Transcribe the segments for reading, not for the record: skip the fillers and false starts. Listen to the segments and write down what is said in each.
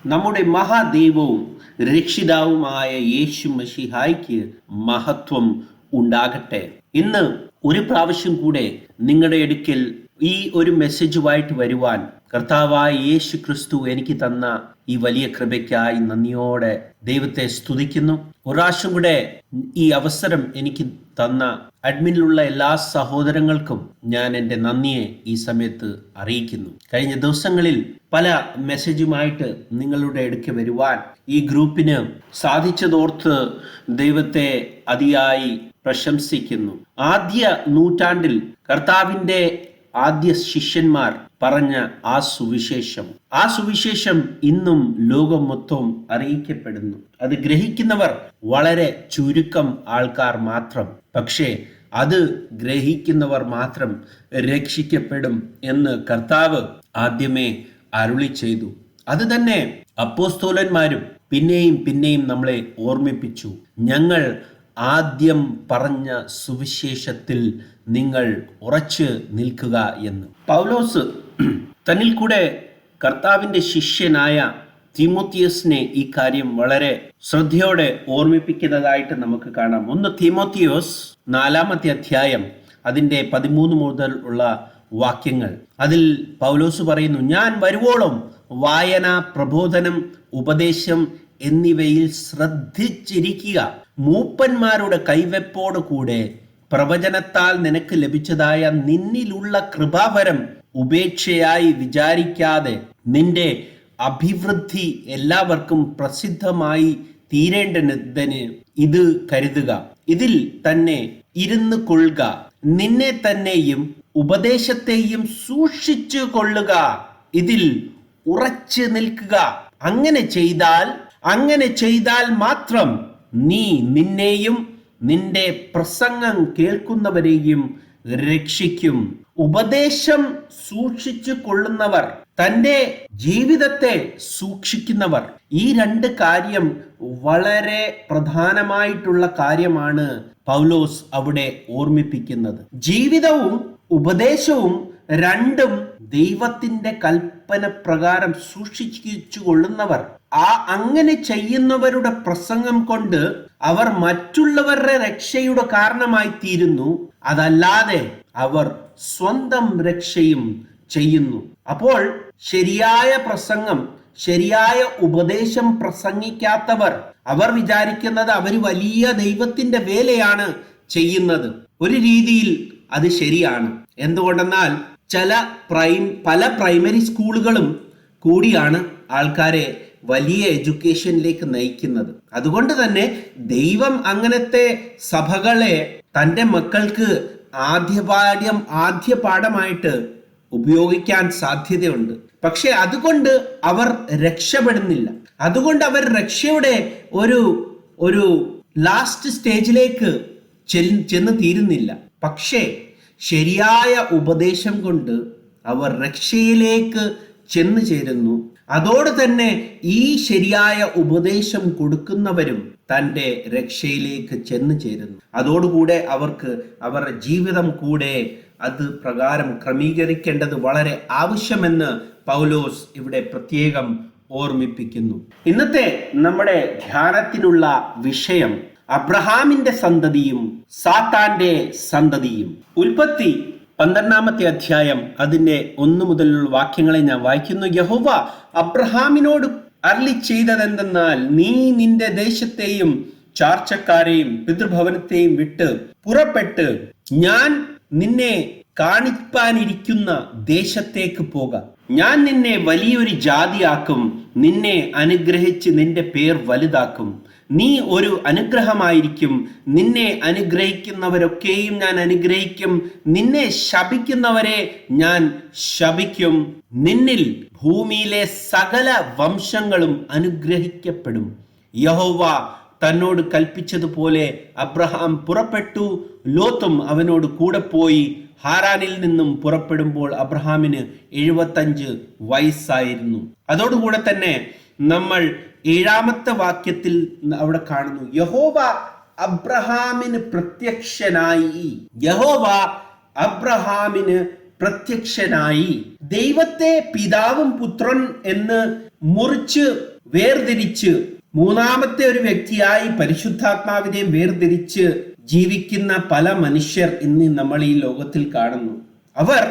നമ്മുടെ മഹാദൈവവും രക്ഷിതാവുമായ യേശു മശിഹായ്ക്ക് മഹത്വം ഉണ്ടാകട്ടെ. ഇന്ന് ഒരു പ്രാവശ്യം കൂടെ നിങ്ങളുടെ അടുക്കൽ ഈ ഒരു മെസ്സേജുമായിട്ട് വരുവാൻ കർത്താവായ യേശു ക്രിസ്തു എനിക്ക് തന്ന ഈ വലിയ കൃപയ്ക്കായി നന്ദിയോടെ ദൈവത്തെ സ്തുതിക്കുന്നു. ഒരു പ്രാവശ്യം കൂടെ ഈ അവസരം എനിക്ക് തന്ന അഡ്മിനിലുള്ള എല്ലാ സഹോദരങ്ങൾക്കും ഞാൻ എൻ്റെ നന്ദിയെ ഈ സമയത്ത് അറിയിക്കുന്നു. കഴിഞ്ഞ ദിവസങ്ങളിൽ പല മെസ്സേജുമായിട്ട് നിങ്ങളുടെ അടുക്ക് വരുവാൻ ഈ ഗ്രൂപ്പിന് സാധിച്ചതോർത്ത് ദൈവത്തെ അതിയായി പ്രശംസിക്കുന്നു. ആദ്യ നൂറ്റാണ്ടിൽ കർത്താവിൻ്റെ ആദ്യ ശിഷ്യന്മാർ പറഞ്ഞ ആ സുവിശേഷം ഇന്നും ലോകം മൊത്തം അറിയിക്കപ്പെടുന്നു. അത് ഗ്രഹിക്കുന്നവർ വളരെ ചുരുക്കം ആൾക്കാർ മാത്രം. പക്ഷേ അത് ഗ്രഹിക്കുന്നവർ മാത്രം രക്ഷിക്കപ്പെടും എന്ന് കർത്താവ് ആദ്യമേ അരുളി ചെയ്തു. അത് തന്നെ അപ്പോസ്തലന്മാരും പിന്നെയും നമ്മളെ ഓർമ്മിപ്പിച്ചു. ഞങ്ങൾ ആദ്യം പറഞ്ഞ സുവിശേഷത്തിൽ നിങ്ങൾ ഉറച്ചു നിൽക്കുക എന്ന്. പൗലോസ് തന്നിൽ കൂടെ കർത്താവിൻ്റെ ശിഷ്യനായ തീമോത്തിയോസിനെ ഈ കാര്യം വളരെ ശ്രദ്ധയോടെ ഓർമ്മിപ്പിക്കുന്നതായിട്ട് നമുക്ക് കാണാം. 1 തീമോത്തിയോസ് 4-ാമത്തെ അധ്യായം അതിൻ്റെ 13 മുതൽ ഉള്ള വാക്യങ്ങൾ. അതിൽ പൗലോസ് പറയുന്നു, ഞാൻ വരുവോളം വായന, പ്രബോധനം, ഉപദേശം എന്നിവയിൽ ശ്രദ്ധിച്ചിരിക്കുക. മൂപ്പന്മാരുടെ കൈവെപ്പോട് കൂടെ പ്രവചനത്താൽ നിനക്ക് ലഭിച്ചതായ നിന്നിലുള്ള കൃപാവരം ഉപേക്ഷയായി വിചാരിക്കാതെ നിന്റെ അഭിവൃദ്ധി എല്ലാവർക്കും പ്രസിദ്ധമായി തീരേണ്ടതിന് ഇത് കരുതുക. ഇതിൽ തന്നെ ഇരുന്ന് കൊള്ളുക. നിന്നെ തന്നെയും ഉപദേശത്തെയും സൂക്ഷിച്ചു കൊള്ളുക. ഇതിൽ ഉറച്ചു നിൽക്കുക. അങ്ങനെ ചെയ്താൽ മാത്രം നീ നിന്നെയും നിന്റെ പ്രസംഗം കേൾക്കുന്നവരെയും രക്ഷിക്കും. ഉപദേശം സൂക്ഷിച്ചു കൊള്ളുന്നവർ, തൻ്റെ ജീവിതത്തെ സൂക്ഷിക്കുന്നവർ, ഈ 2 കാര്യം വളരെ പ്രധാനമായിട്ടുള്ള കാര്യമാണ് പൗലോസ് അവിടെ ഓർമ്മിപ്പിക്കുന്നത്. ജീവിതവും ഉപദേശവും രണ്ടും ദൈവത്തിന്റെ കൽപ്പന പ്രകാരം സൂക്ഷിച്ചു കൊള്ളുന്നവർ, അങ്ങനെ ചെയ്യുന്നവരുടെ പ്രസംഗം കൊണ്ട് അവർ മറ്റുള്ളവരുടെ രക്ഷയുടെ കാരണമായി തീരുന്നു. അതല്ലാതെ അവർ സ്വന്തം രക്ഷയും ചെയ്യുന്നു. അപ്പോൾ ശരിയായ പ്രസംഗം, ശരിയായ ഉപദേശം പ്രസംഗിക്കാത്തവർ അവർ വിചാരിക്കുന്നത് അവർ വലിയ ദൈവത്തിന്റെ വേലയാണ് ചെയ്യുന്നത്. ഒരു രീതിയിൽ അത് ശരിയാണ്. എന്തുകൊണ്ടെന്നാൽ പല പ്രൈമറി സ്കൂളുകളും കൂടിയാണ് ആൾക്കാരെ വലിയ എഡ്യൂക്കേഷനിലേക്ക് നയിക്കുന്നത്. അതുകൊണ്ട് തന്നെ ദൈവം അങ്ങനത്തെ സഭകളെ തൻ്റെ മക്കൾക്ക് ആദ്യ പാഠമായിട്ട് ഉപയോഗിക്കാൻ സാധ്യതയുണ്ട്. പക്ഷെ അതുകൊണ്ട് അവർ രക്ഷപ്പെടുന്നില്ല. അതുകൊണ്ട് അവർ രക്ഷയുടെ ഒരു ലാസ്റ്റ് സ്റ്റേജിലേക്ക് ചെന്ന് തീരുന്നില്ല. പക്ഷേ ശരിയായ ഉപദേശം കൊണ്ട് അവർ രക്ഷയിലേക്ക് ചെന്നു ചേരുന്നു. അതോട് തന്നെ ഈ ശരിയായ ഉപദേശം കൊടുക്കുന്നവരും തൻ്റെ രക്ഷയിലേക്ക് ചെന്നു ചേരുന്നു. അതോടുകൂടെ അവർക്ക് അവരുടെ ജീവിതം കൂടെ അത് പ്രകാരം ക്രമീകരിക്കേണ്ടത് വളരെ ആവശ്യമെന്ന് പൗലോസ് ഇവിടെ പ്രത്യേകം ഓർമ്മിപ്പിക്കുന്നു. ഇന്നത്തെ നമ്മുടെ ധ്യാനത്തിനുള്ള വിഷയം അബ്രഹാമിന്റെ സന്തതിയും സാത്താന്റെ സന്തതിയും. ഉൽപ്പത്തി 12-ാമത്തെ അധ്യായം അതിന്റെ 1 മുതലുള്ള വാക്യങ്ങളെ ഞാൻ വായിക്കുന്നു. യഹോവ അബ്രഹാമിനോട് അരുളി ചെയ്തതെന്തെന്നാൽ, നീ നിന്റെ ദേശത്തെയും ചാർച്ചക്കാരെയും പിതൃഭവനത്തെയും വിട്ട് പുറപ്പെട്ട് ഞാൻ നിന്നെ കാണിപ്പാനിരിക്കുന്ന ദേശത്തേക്ക് പോക. ഞാൻ നിന്നെ വലിയൊരു ജാതിയാക്കും, നിന്നെ അനുഗ്രഹിച്ച് നിന്റെ പേർ വലുതാക്കും. നീ ഒരു അനുഗ്രഹമായിരിക്കും. നിന്നെ അനുഗ്രഹിക്കുന്നവരൊക്കെയും ഞാൻ അനുഗ്രഹിക്കും, നിന്നെ ശപിക്കുന്നവരെ ഞാൻ ശപിക്കും. നിന്നിൽ ഭൂമിയിലെ സകല വംശങ്ങളും അനുഗ്രഹിക്കപ്പെടും. യഹോവ തന്നോട് കൽപ്പിച്ചതുപോലെ അബ്രഹാം പുറപ്പെട്ടു. ലോത്തും അവനോട് കൂടെ പോയി. ഹാരാനിൽ നിന്നും പുറപ്പെടുമ്പോൾ അബ്രഹാമിന് 75 വയസ്സായിരുന്നു. അതോടുകൂടെ തന്നെ നമ്മൾ 7-ാമത്തെ വാക്യത്തിൽ അവിടെ കാണുന്നു, യഹോവ അബ്രഹാമിന് പ്രത്യക്ഷനായി. ദൈവത്തെ പിതാവും പുത്രൻ എന്ന് മുറിച്ച് വേർതിരിച്ച് മൂന്നാമത്തെ ഒരു വ്യക്തിയായി പരിശുദ്ധാത്മാവിനെ വേർതിരിച്ച് ജീവിക്കുന്ന പല മനുഷ്യർ ഇന്ന് നമ്മൾ ഈ ലോകത്തിൽ കാണുന്നു. അവർ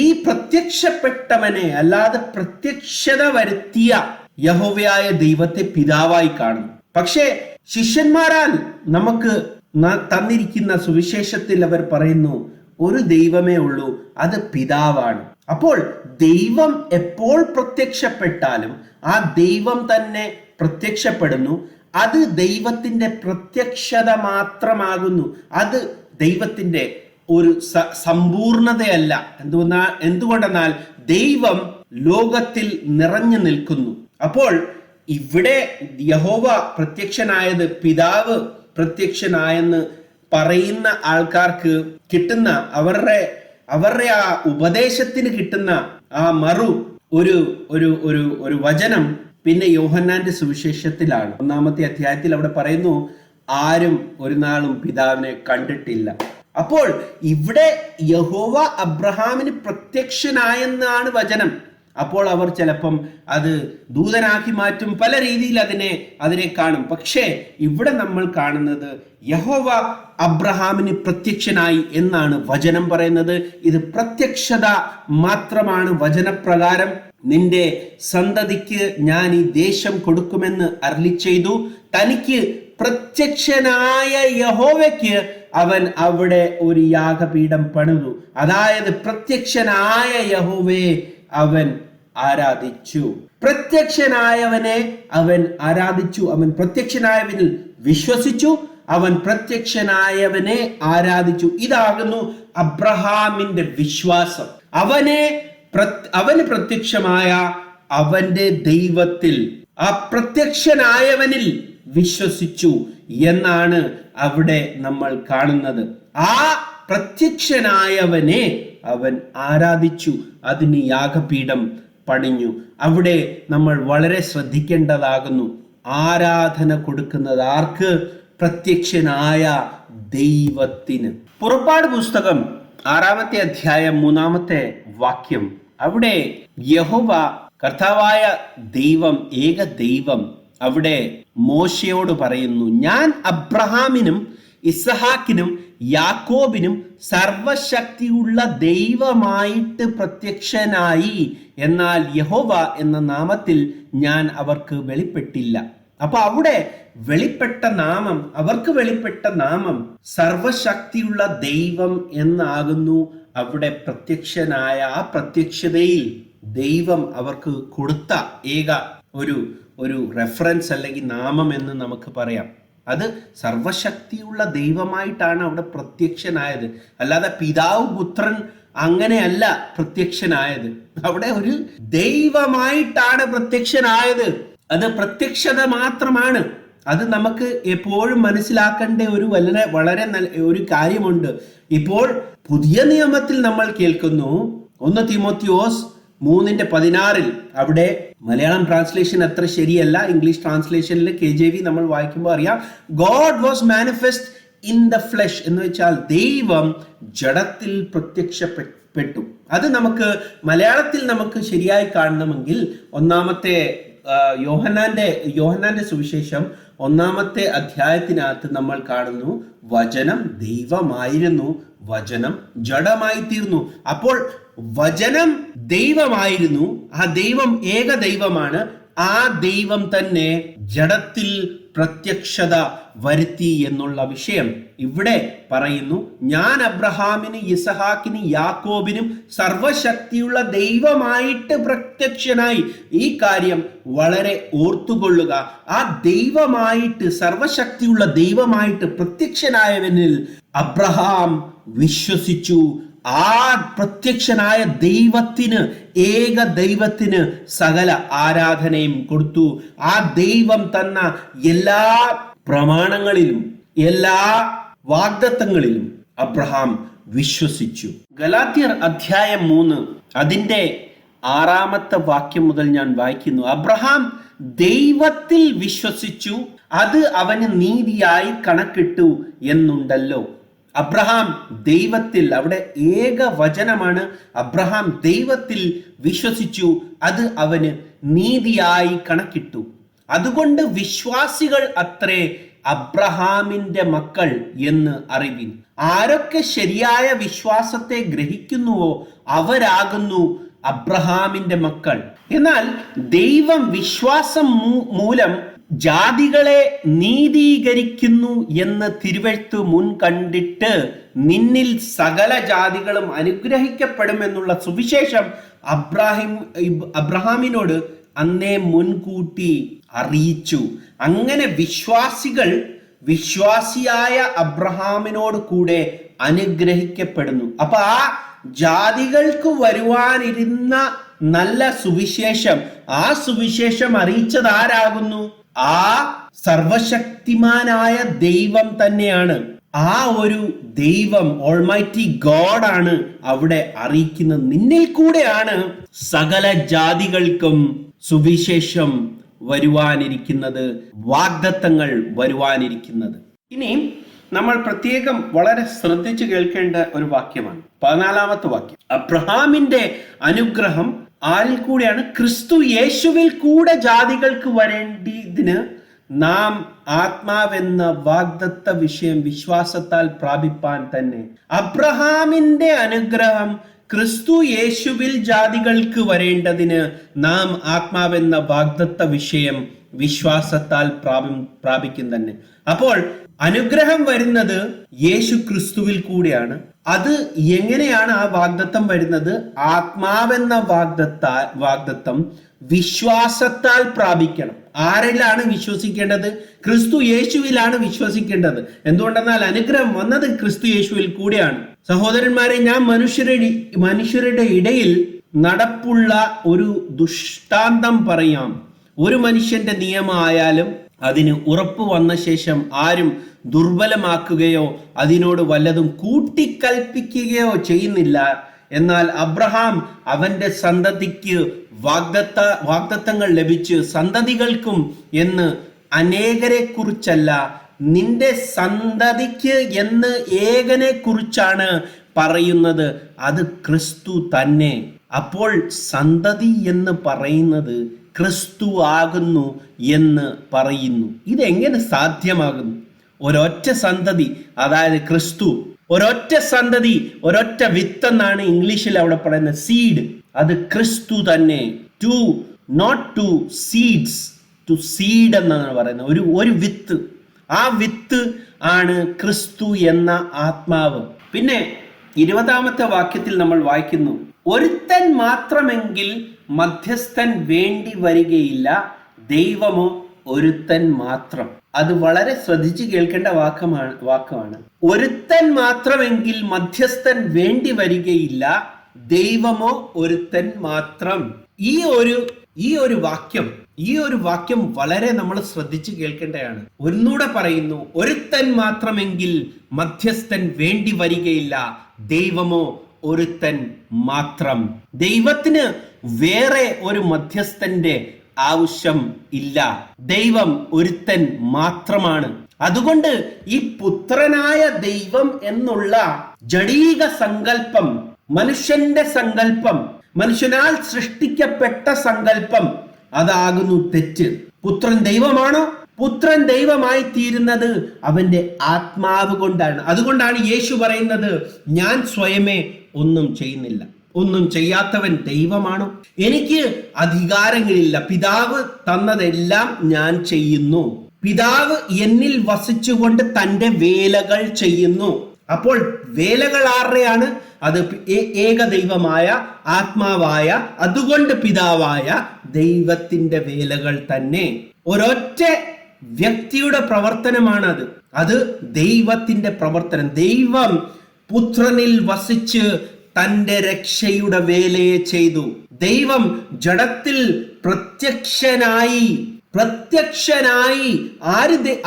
ഈ പ്രത്യക്ഷപ്പെട്ടവനെ അല്ലാതെ പ്രത്യക്ഷത വരുത്തിയ യഹോവയായ ദൈവത്തെ പിതാവായി കാണുന്നു. പക്ഷേ ശിഷ്യന്മാരാൽ നമുക്ക് തന്നിരിക്കുന്ന സുവിശേഷത്തിൽ അവർ പറയുന്നു ഒരു ദൈവമേ ഉള്ളൂ, അത് പിതാവാണ്. അപ്പോൾ ദൈവം എപ്പോൾ പ്രത്യക്ഷപ്പെട്ടാലും ആ ദൈവം തന്നെ പ്രത്യക്ഷപ്പെടുന്നു. അത് ദൈവത്തിന്റെ പ്രത്യക്ഷത മാത്രമാകുന്നു. അത് ദൈവത്തിന്റെ ഒരു സമ്പൂർണതയല്ല. എന്തുകൊണ്ടെന്നാൽ ദൈവം ലോകത്തിൽ നിറഞ്ഞു നിൽക്കുന്നു. അപ്പോൾ ഇവിടെ യഹോവ പ്രത്യക്ഷനായത് പിതാവ് പ്രത്യക്ഷനായെന്ന് പറയുന്ന ആൾക്കാർക്ക് കിട്ടുന്ന അവരുടെ ആ ഉപദേശത്തിന് കിട്ടുന്ന ആ ഒരു വചനം പിന്നെ യോഹന്നാന്റെ സുവിശേഷത്തിലാണ്. 1-ാമത്തെ അധ്യായത്തിൽ അവിടെ പറയുന്നു ആരും ഒരു നാളും പിതാവിനെ കണ്ടിട്ടില്ല. അപ്പോൾ ഇവിടെ യഹോവ അബ്രഹാമിന് പ്രത്യക്ഷനായെന്നാണ് വചനം. അപ്പോൾ അവർ ചിലപ്പം അത് ദൂതനാക്കി മാറ്റും, പല രീതിയിൽ അതിനെ കാണും. പക്ഷേ ഇവിടെ നമ്മൾ കാണുന്നത് യഹോവ അബ്രഹാമിന് പ്രത്യക്ഷനായി എന്നാണ് വചനം പറയുന്നത്. ഇത് പ്രത്യക്ഷത മാത്രമാണ്. വചനപ്രകാരം നിന്റെ സന്തതിക്ക് ഞാൻ ഈ ദേശം കൊടുക്കുമെന്ന് അരുളിച്ചെയ്തു. തനിക്ക് പ്രത്യക്ഷനായ യഹോവയ്ക്ക് അവൻ അവിടെ ഒരു യാഗപീഠം പണിതു. അതായത് പ്രത്യക്ഷനായ യഹോവയെ അവൻ ആരാധിച്ചു. പ്രത്യക്ഷനായവനെ അവൻ ആരാധിച്ചു. അവൻ പ്രത്യക്ഷനായവനിൽ വിശ്വസിച്ചു. അവൻ പ്രത്യക്ഷനായവനെ ആരാധിച്ചു. ഇതാകുന്നു അബ്രഹാമിന്റെ വിശ്വാസം. അവന് പ്രത്യക്ഷമായ അവന്റെ ദൈവത്തിൽ, ആ പ്രത്യക്ഷനായവനിൽ വിശ്വസിച്ചു എന്നാണ് അവിടെ നമ്മൾ കാണുന്നത്. ആ പ്രത്യക്ഷനായവനെ അവൻ ആരാധിച്ചു, അതിന് യാഗപീഠം പണിഞ്ഞു. അവിടെ നമ്മൾ വളരെ ശ്രദ്ധിക്കേണ്ടതാകുന്നു. ആരാധന കൊടുക്കുന്നത് ആർക്ക്? പ്രത്യക്ഷനായ ദൈവത്തിന്. പുറപ്പാട് പുസ്തകം 6-ാമത്തെ അധ്യായം 3-ാമത്തെ വാക്യം, അവിടെ യഹോവ കർത്താവായ ദൈവം, ഏക ദൈവം അവിടെ മോശയോട് പറയുന്നു, ഞാൻ അബ്രഹാമിനും ഇസ്ഹാക്കിനും യാക്കോബിനും സർവശക്തിയുള്ള ദൈവമായിട്ട് പ്രത്യക്ഷനായി, എന്നാൽ യഹോവ എന്ന നാമത്തിൽ ഞാൻ അവർക്ക് വെളിപ്പെട്ടില്ല. അപ്പൊ അവിടെ അവർക്ക് വെളിപ്പെട്ട നാമം സർവശക്തിയുള്ള ദൈവം എന്നാകുന്നു. അവിടെ പ്രത്യക്ഷനായ ആ പ്രത്യക്ഷതയിൽ ദൈവം അവർക്ക് കൊടുത്ത ഏക ഒരു റെഫറൻസ് അല്ലെങ്കിൽ നാമം എന്ന് നമുക്ക് പറയാം. അത് സർവശക്തിയുള്ള ദൈവമായിട്ടാണ് അവിടെ പ്രത്യക്ഷനായത്. അല്ലാതെ പിതാവ് പുത്രൻ അങ്ങനെയല്ല പ്രത്യക്ഷനായത്. അവിടെ ഒരു ദൈവമായിട്ടാണ് പ്രത്യക്ഷനായത്. അത് പ്രത്യക്ഷത മാത്രമാണ്. അത് നമുക്ക് എപ്പോഴും മനസ്സിലാക്കേണ്ട വളരെ നല്ല ഒരു കാര്യമുണ്ട്. ഇപ്പോൾ പുതിയ നിയമത്തിൽ നമ്മൾ കേൾക്കുന്നു 1 തീമോത്തിയോസ് 3:16 അവിടെ മലയാളം ട്രാൻസ്ലേഷൻ അത്ര ശരിയല്ല. ഇംഗ്ലീഷ് ട്രാൻസ്ലേഷനിൽ KJV നമ്മൾ വായിക്കുമ്പോൾ അറിയാം, God was manifest in the flesh എന്ന് വെച്ചാൽ ദൈവം ജഡത്തിൽ പ്രത്യക്ഷപ്പെട്ടു. അത് നമുക്ക് മലയാളത്തിൽ നമുക്ക് ശരിയായി കാണണമെങ്കിൽ യോഹന്നാന്റെ സുവിശേഷം 1-ാമത്തെ അധ്യായത്തിനകത്ത് നമ്മൾ കാണുന്നു, വചനം ദൈവമായിരുന്നു, വചനം ജഡമായി തീർന്നു. അപ്പോൾ വചനം ദൈവമായിരുന്നു, ആ ദൈവം ഏക ദൈവമാണ്. ആ ദൈവം തന്നെ ജഡത്തിൽ പ്രത്യക്ഷത വരുത്തി എന്നുള്ള വിഷയം ഇവിടെ പറയുന്നു. ഞാൻ അബ്രഹാമിന് ഇസഹാക്കിന് യാക്കോബിനും സർവശക്തിയുള്ള ദൈവമായിട്ട് പ്രത്യക്ഷനായി. ഈ കാര്യം വളരെ ഓർത്തുകൊള്ളുക. ആ ദൈവമായിട്ട്, സർവശക്തിയുള്ള ദൈവമായിട്ട് പ്രത്യക്ഷനായവനിൽ അബ്രഹാം വിശ്വസിച്ചു. ആ പ്രത്യക്ഷനായ ദൈവത്തിന്, ഏക ദൈവത്തിന് സകല ആരാധനയും കൊടുത്തു. ആ ദൈവം തന്ന എല്ലാ പ്രമാണങ്ങളിലും എല്ലാ വാഗ്ദത്തങ്ങളിലും അബ്രഹാം വിശ്വസിച്ചു. ഗലാത്യർ അധ്യായം 3 അതിന്റെ 6-ാമത്തെ വാക്യം മുതൽ ഞാൻ വായിക്കുന്നു. അബ്രഹാം ദൈവത്തിൽ വിശ്വസിച്ചു, അത് അവന് നീതിയായി കണക്കിട്ടു എന്നുണ്ടല്ലോ. അബ്രഹാം ദൈവത്തിൽ, അവിടെ ഏക വചനമാണ്. അബ്രഹാം ദൈവത്തിൽ വിശ്വസിച്ചു, അത് അവന് നീതിയായി കണക്കിട്ടു. അതുകൊണ്ട് വിശ്വാസികൾ അത്രേ അബ്രഹാമിന്റെ മക്കൾ എന്ന് അറിവിൻ. ആരൊക്കെ ശരിയായ വിശ്വാസത്തെ ഗ്രഹിക്കുന്നുവോ അവരാകുന്നു അബ്രഹാമിന്റെ മക്കൾ. എന്നാൽ ദൈവം വിശ്വാസം മൂലം ജാതികളെ നീതീകരിക്കുന്നു എന്ന് തിരുവെഴുത്ത് മുൻ കണ്ടിട്ട് നിന്നിൽ സകല ജാതികളും അനുഗ്രഹിക്കപ്പെടുമെന്നുള്ള സുവിശേഷം അബ്രഹാമിനോട് അന്നേ മുൻകൂട്ടി അറിയിച്ചു. അങ്ങനെ വിശ്വാസികൾ വിശ്വാസിയായ അബ്രഹാമിനോട് കൂടെ അനുഗ്രഹിക്കപ്പെടുന്നു. അപ്പൊ ആ ജാതികൾക്ക് വരുവാനിരുന്ന നല്ല സുവിശേഷം, ആ സുവിശേഷം അറിയിച്ചത് ആരാകുന്നു? ആ സർവശക്തിമാനായ ദൈവം തന്നെയാണ്. ആ ഒരു ദൈവം, ഓൾമൈറ്റി ഗോഡ് ആണ് അവിടെ അറിയിക്കുന്നത്. നിന്നിൽ കൂടെയാണ് സകല ജാതികൾക്കും സുവിശേഷം വരുവാനിരിക്കുന്നത്, വാഗ്ദത്തങ്ങൾ വരുവാനിരിക്കുന്നത്. ഇനി നമ്മൾ പ്രത്യേകം വളരെ ശ്രദ്ധിച്ചു കേൾക്കേണ്ട ഒരു വാക്യമാണ് 14-ാമത്തെ വാക്യം. അബ്രഹാമിന്റെ അനുഗ്രഹം ആരിൽ കൂടെയാണ്? ക്രിസ്തു യേശുവിൽ കൂടെ ജാതികൾക്ക് വരേണ്ടതിന് നാം ആത്മാവെന്ന വാഗ്ദത്ത വിഷയം വിശ്വാസത്താൽ പ്രാപിപ്പാൻ തന്നെ. അബ്രഹാമിന്റെ അനുഗ്രഹം ക്രിസ്തു യേശുവിൽ ജാതികൾക്ക് വരേണ്ടതിന് നാം ആത്മാവെന്ന വാഗ്ദത്ത വിഷയം വിശ്വാസത്താൽ പ്രാപിക്കും തന്നെ. അപ്പോൾ അനുഗ്രഹം വരുന്നത് യേശു ക്രിസ്തുവിൽ കൂടെയാണ്. അത് എങ്ങനെയാണ് ആ വാഗ്ദത്തം വരുന്നത്? ആത്മാവെന്ന വാഗ്ദത്തം വിശ്വാസത്താൽ പ്രാപിക്കണം. ആരിലാണ് വിശ്വസിക്കേണ്ടത്? ക്രിസ്തു യേശുവിലാണ് വിശ്വസിക്കേണ്ടത്. എന്തുകൊണ്ടെന്നാൽ അനുഗ്രഹം വന്നത് ക്രിസ്തു യേശുവിൽ കൂടെയാണ്. സഹോദരന്മാരെ, ഞാൻ മനുഷ്യരുടെ ഇടയിൽ നടപ്പുള്ള ഒരു ദൃഷ്ടാന്തം പറയാം. ഒരു മനുഷ്യന്റെ നിയമമായാലും അതിന് ഉറപ്പ് വന്ന ശേഷം ആരും ദുർബലമാക്കുകയോ അതിനോട് വല്ലതും കൂട്ടിക്കൽപ്പിക്കുകയോ ചെയ്യുന്നില്ല. എന്നാൽ അബ്രഹാം അവന്റെ സന്തതിക്ക് വാഗ്ദത്തങ്ങൾ ലഭിച്ച് സന്തതികൾക്കും എന്ന് അനേകരെ കുറിച്ചല്ല, നിന്റെ സന്തതിക്ക് എന്ന് ഏകനെ കുറിച്ചാണ് പറയുന്നത്. അത് ക്രിസ്തു തന്നെ. അപ്പോൾ സന്തതി എന്ന് പറയുന്നത് ക്രിസ്തു ആകുന്നു എന്ന് പറയുന്നു. ഇതെങ്ങനെ സാധ്യമാകുന്നു? ഒരൊറ്റ സന്തതി, അതായത് ക്രിസ്തു, ഒരൊറ്റ സന്തതി, ഒരൊറ്റ വിത്ത് എന്നാണ് ഇംഗ്ലീഷിൽ അവിടെ പറയുന്നത്, സീഡ്. അത് ക്രിസ്തു തന്നെ. To not to seeds, to seed എന്നാണ് പറയുന്നത്. ഒരു വിത്ത്. ആ വിത്ത് ആണ് ക്രിസ്തു എന്ന ആത്മാവ്. പിന്നെ 20-ാമത്തെ വാക്യത്തിൽ നമ്മൾ വായിക്കുന്നു, ഒരുത്തൻ മാത്രമെങ്കിൽ മധ്യസ്ഥൻ വേണ്ടി വരികയില്ല, ദൈവമോ ഒരുത്തൻ മാത്രം. അത് വളരെ ശ്രദ്ധിച്ച് കേൾക്കേണ്ട വാക്കാണ്. ഒരുത്തൻ മാത്രമെങ്കിൽ മധ്യസ്ഥൻ വേണ്ടി വരികയില്ല, ദൈവമോ ഒരുത്തൻ മാത്രം. ഈ ഒരു വാക്യം വളരെ നമ്മൾ ശ്രദ്ധിച്ച് കേൾക്കേണ്ടതാണ്. ഒന്നുകൂടെ പറയുന്നു, ഒരുത്തൻ മാത്രമെങ്കിൽ മധ്യസ്ഥൻ വേണ്ടി വരികയില്ല, ദൈവമോ ഒരുത്തൻ മാത്രം. ദൈവത്തിന് വേറെ ഒരു മധ്യസ്ഥന്റെ ആവശ്യം ഇല്ല. ദൈവം ഒരുത്തൻ മാത്രമാണ്. അതുകൊണ്ട് ഈ പുത്രനായ ദൈവം എന്നുള്ള ജഡീക സങ്കല്പം, മനുഷ്യന്റെ സങ്കല്പം, മനുഷ്യനാൽ സൃഷ്ടിക്കപ്പെട്ട സങ്കല്പം, അതാകുന്നു തെറ്റ്. പുത്രൻ ദൈവമാണോ? പുത്രൻ ദൈവമായി തീരുന്നത് അവന്റെ ആത്മാവ് കൊണ്ടാണ്. അതുകൊണ്ടാണ് യേശു പറയുന്നത്, ഞാൻ സ്വയമേ ഒന്നും ചെയ്യുന്നില്ല. ഒന്നും ചെയ്യാത്തവൻ ദൈവമാണോ? എനിക്ക് അധികാരങ്ങളില്ല, പിതാവ് തന്നതെല്ലാം ഞാൻ ചെയ്യുന്നു. പിതാവ് എന്നിൽ വസിച്ചുകൊണ്ട് തന്റെ വേലകൾ ചെയ്യുന്നു. അപ്പോൾ വേലകൾ ആരുടെയാണ്? അത് ഏകദൈവമായ ആത്മാവായ, അതുകൊണ്ട് പിതാവായ ദൈവത്തിന്റെ വേലകൾ തന്നെ. ഒരൊറ്റ വ്യക്തിയുടെ പ്രവർത്തനമാണത്. അത് ദൈവത്തിന്റെ പ്രവർത്തനം. ദൈവം പുത്രനിൽ വസിച്ച് തന്റെ രക്ഷയുടെ വേലയെ ചെയ്തു. ദൈവം ജഡത്തിൽ പ്രത്യക്ഷനായി.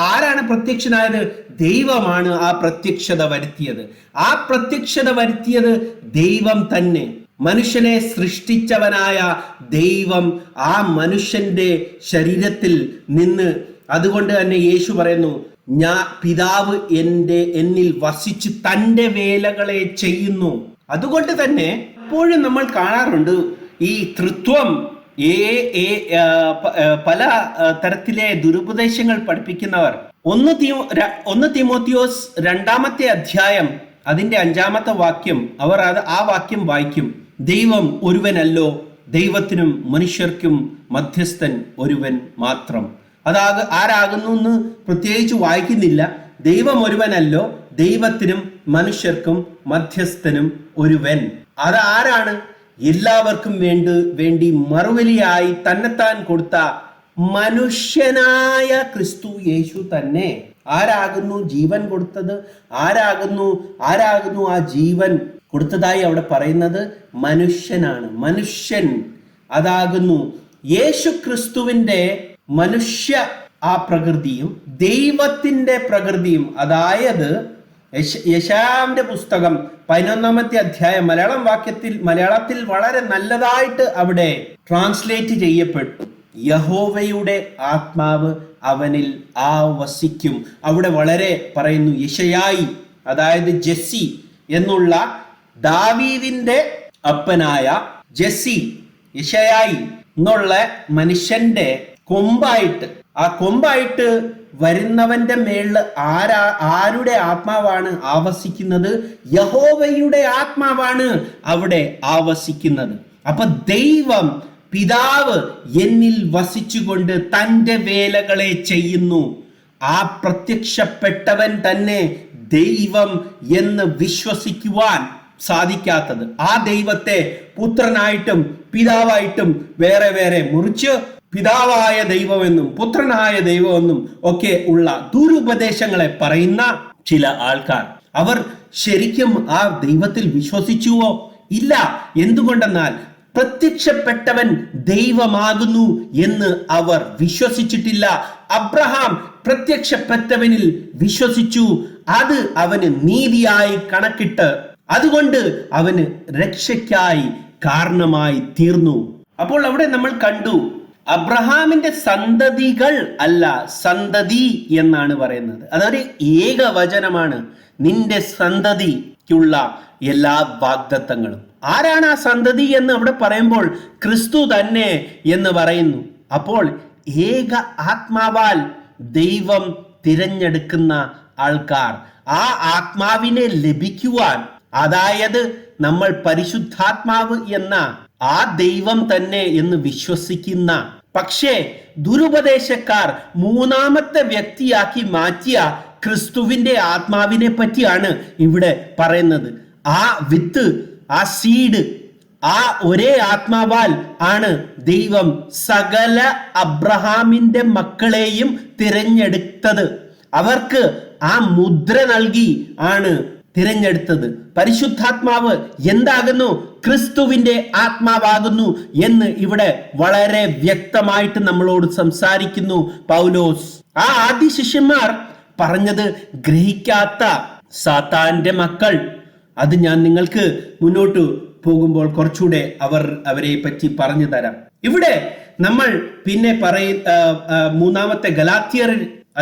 ആരാണ് പ്രത്യക്ഷനായത്? ദൈവമാണ് ആ പ്രത്യക്ഷത വരുത്തിയത്. ആ പ്രത്യക്ഷത വരുത്തിയത് ദൈവം തന്നെ. മനുഷ്യനെ സൃഷ്ടിച്ചവനായ ദൈവം ആ മനുഷ്യന്റെ ശരീരത്തിൽ നിന്ന്, അതുകൊണ്ട് തന്നെ യേശു പറയുന്നു, പിതാവ് എന്നിൽ വസിച്ച് തന്റെ വേലകളെ ചെയ്യുന്നു. അതുകൊണ്ട് തന്നെ എപ്പോഴും നമ്മൾ കാണാറുണ്ട് ഈ ത്രിത്വം പല തരത്തിലെ ദുരുപദേശങ്ങൾ പഠിപ്പിക്കുന്നവർ 1 തീമോത്തിയോസ് 2-ാമത്തെ അധ്യായം അതിന്റെ 5-ാമത്തെ വാക്യം ആ വാക്യം വായിക്കും. ദൈവം ഒരുവനല്ലോ, ദൈവത്തിനും മനുഷ്യർക്കും മധ്യസ്ഥൻ ഒരുവൻ മാത്രം. ആരാകുന്നു എന്ന് പ്രത്യേകിച്ച് വായിക്കുന്നില്ല. ദൈവം ഒരുവനല്ലോ, ദൈവത്തിനും മനുഷ്യർക്കും മധ്യസ്ഥനും ഒരുവൻ. ആരാണ്? എല്ലാവർക്കും വേണ്ടി മറുവിലയായി തന്നെത്താൻ കൊടുത്ത മനുഷ്യനായ ക്രിസ്തു യേശു തന്നെ. ആരാകുന്നു ജീവൻ കൊടുത്തത്? ആരാകുന്നു ആ ജീവൻ കൊടുത്തതായി അവിടെ പറയുന്നത്? മനുഷ്യനാണ്. മനുഷ്യൻ അതാകുന്നു യേശു ക്രിസ്തുവിന്റെ മനുഷ്യ ആ പ്രകൃതിയും ദൈവത്തിന്റെ പ്രകൃതിയും. അതായത് യെശയ്യാവിന്റെ പുസ്തകം 11-ാമത്തെ അധ്യായം മലയാളത്തിൽ വളരെ നല്ലതായിട്ട് അവിടെ ട്രാൻസ്ലേറ്റ് ചെയ്യപ്പെട്ടു. യഹോവയുടെ ആത്മാവ് അവനിൽ ആവസിക്കും. അവിടെ വളരെ പറയുന്നു യെശയ്യായി, അതായത് ജെസ്സി എന്നുള്ള ദാവീദിന്റെ അപ്പനായ ജെസ്സി, യെശയ്യായി എന്നുള്ള മനുഷ്യന്റെ കൊമ്പായിട്ട് വരുന്നവന്റെ മേളില് ആരുടെ ആത്മാവാണ് ആവസിക്കുന്നത്? യഹോവയുടെ ആത്മാവാണ് അവിടെ ആവസിക്കുന്നത്. അപ്പൊ ദൈവം പിതാവ് എന്നിൽ വസിച്ചുകൊണ്ട് തൻ്റെ വേലകളെ ചെയ്യുന്നു. ആ പ്രത്യക്ഷപ്പെട്ടവൻ തന്നെ ദൈവം എന്ന് വിശ്വസിക്കുവാൻ സാധിക്കാത്തത്, ആ ദൈവത്തെ പുത്രനായിട്ടും പിതാവായിട്ടും വേറെ മുറിച്ച് പിതാവായ ദൈവമെന്നും പുത്രനായ ദൈവമെന്നും ഒക്കെ ഉള്ള ദുരുപദേശങ്ങളെ പറയുന്ന ചില ആൾക്കാർ, അവർ ശരിക്കും ആ ദൈവത്തിൽ വിശ്വസിച്ചുവോ? ഇല്ല. എന്തുകൊണ്ടെന്നാൽ പ്രത്യക്ഷപ്പെട്ടവൻ ദൈവമാകുന്നു എന്ന് അവർ വിശ്വസിച്ചിട്ടില്ല. അബ്രഹാം പ്രത്യക്ഷപ്പെട്ടവനിൽ വിശ്വസിച്ചു, അത് അവന് നീതിയായി കണക്കിട്ട്, അതുകൊണ്ട് അവന് രക്ഷയ്ക്കായി കാരണമായി തീർന്നു. അപ്പോൾ അവിടെ നമ്മൾ കണ്ടു, അബ്രഹാമിന്റെ സന്തതികൾ അല്ല, സന്തതി എന്നാണ് പറയുന്നത്. അതൊരു ഏകവചനമാണ്. നിന്റെ സന്തതിക്കുള്ള എല്ലാ വാഗ്ദത്തങ്ങളും. ആരാണ് ആ സന്തതി എന്ന് അവിടെ പറയുമ്പോൾ ക്രിസ്തു തന്നെ എന്ന് പറയുന്നു. അപ്പോൾ ഏക ആത്മാവാൽ ദൈവം തിരഞ്ഞെടുക്കുന്ന ആൾക്കാർ, ആ ആത്മാവിനെ ലഭിക്കുവാൻ, അതായത് നമ്മൾ പരിശുദ്ധാത്മാവ് എന്ന ആ ദൈവം തന്നെ എന്ന് വിശ്വസിക്കുന്ന, പക്ഷേ ദുരുപദേശക്കാർ മൂന്നാമത്തെ വ്യക്തിയാക്കി മാറ്റിയ ക്രിസ്തുവിന്റെ ആത്മാവിനെ പറ്റിയാണ് ഇവിടെ പറയുന്നത്. ആ വിത്ത്, ആ സീഡ്, ആ ഒരേ ആത്മാവാൽ ആണ് ദൈവം സകല അബ്രഹാമിന്റെ മക്കളെയും തിരഞ്ഞെടുത്തത്. അവർക്ക് ആ മുദ്ര നൽകി ആണ് തിരഞ്ഞെടുത്തത്. പരിശുദ്ധാത്മാവ് എന്താകുന്നു? ക്രിസ്തുവിന്റെ ആത്മാവാകുന്നു എന്ന് ഇവിടെ വളരെ വ്യക്തമായിട്ട് നമ്മളോട് സംസാരിക്കുന്നു പൗലോസ്. ആ ആദ്യ ശിഷ്യന്മാർ പറഞ്ഞത് ഗ്രഹിക്കാത്ത സാത്താന്റെ മക്കൾ, അത് ഞാൻ നിങ്ങൾക്ക് മുന്നോട്ട് പോകുമ്പോൾ കുറച്ചുകൂടെ അവരെ പറ്റി പറഞ്ഞു തരാം. ഇവിടെ നമ്മൾ പിന്നെ മൂന്നാമത്തെ ഗലാത്യർ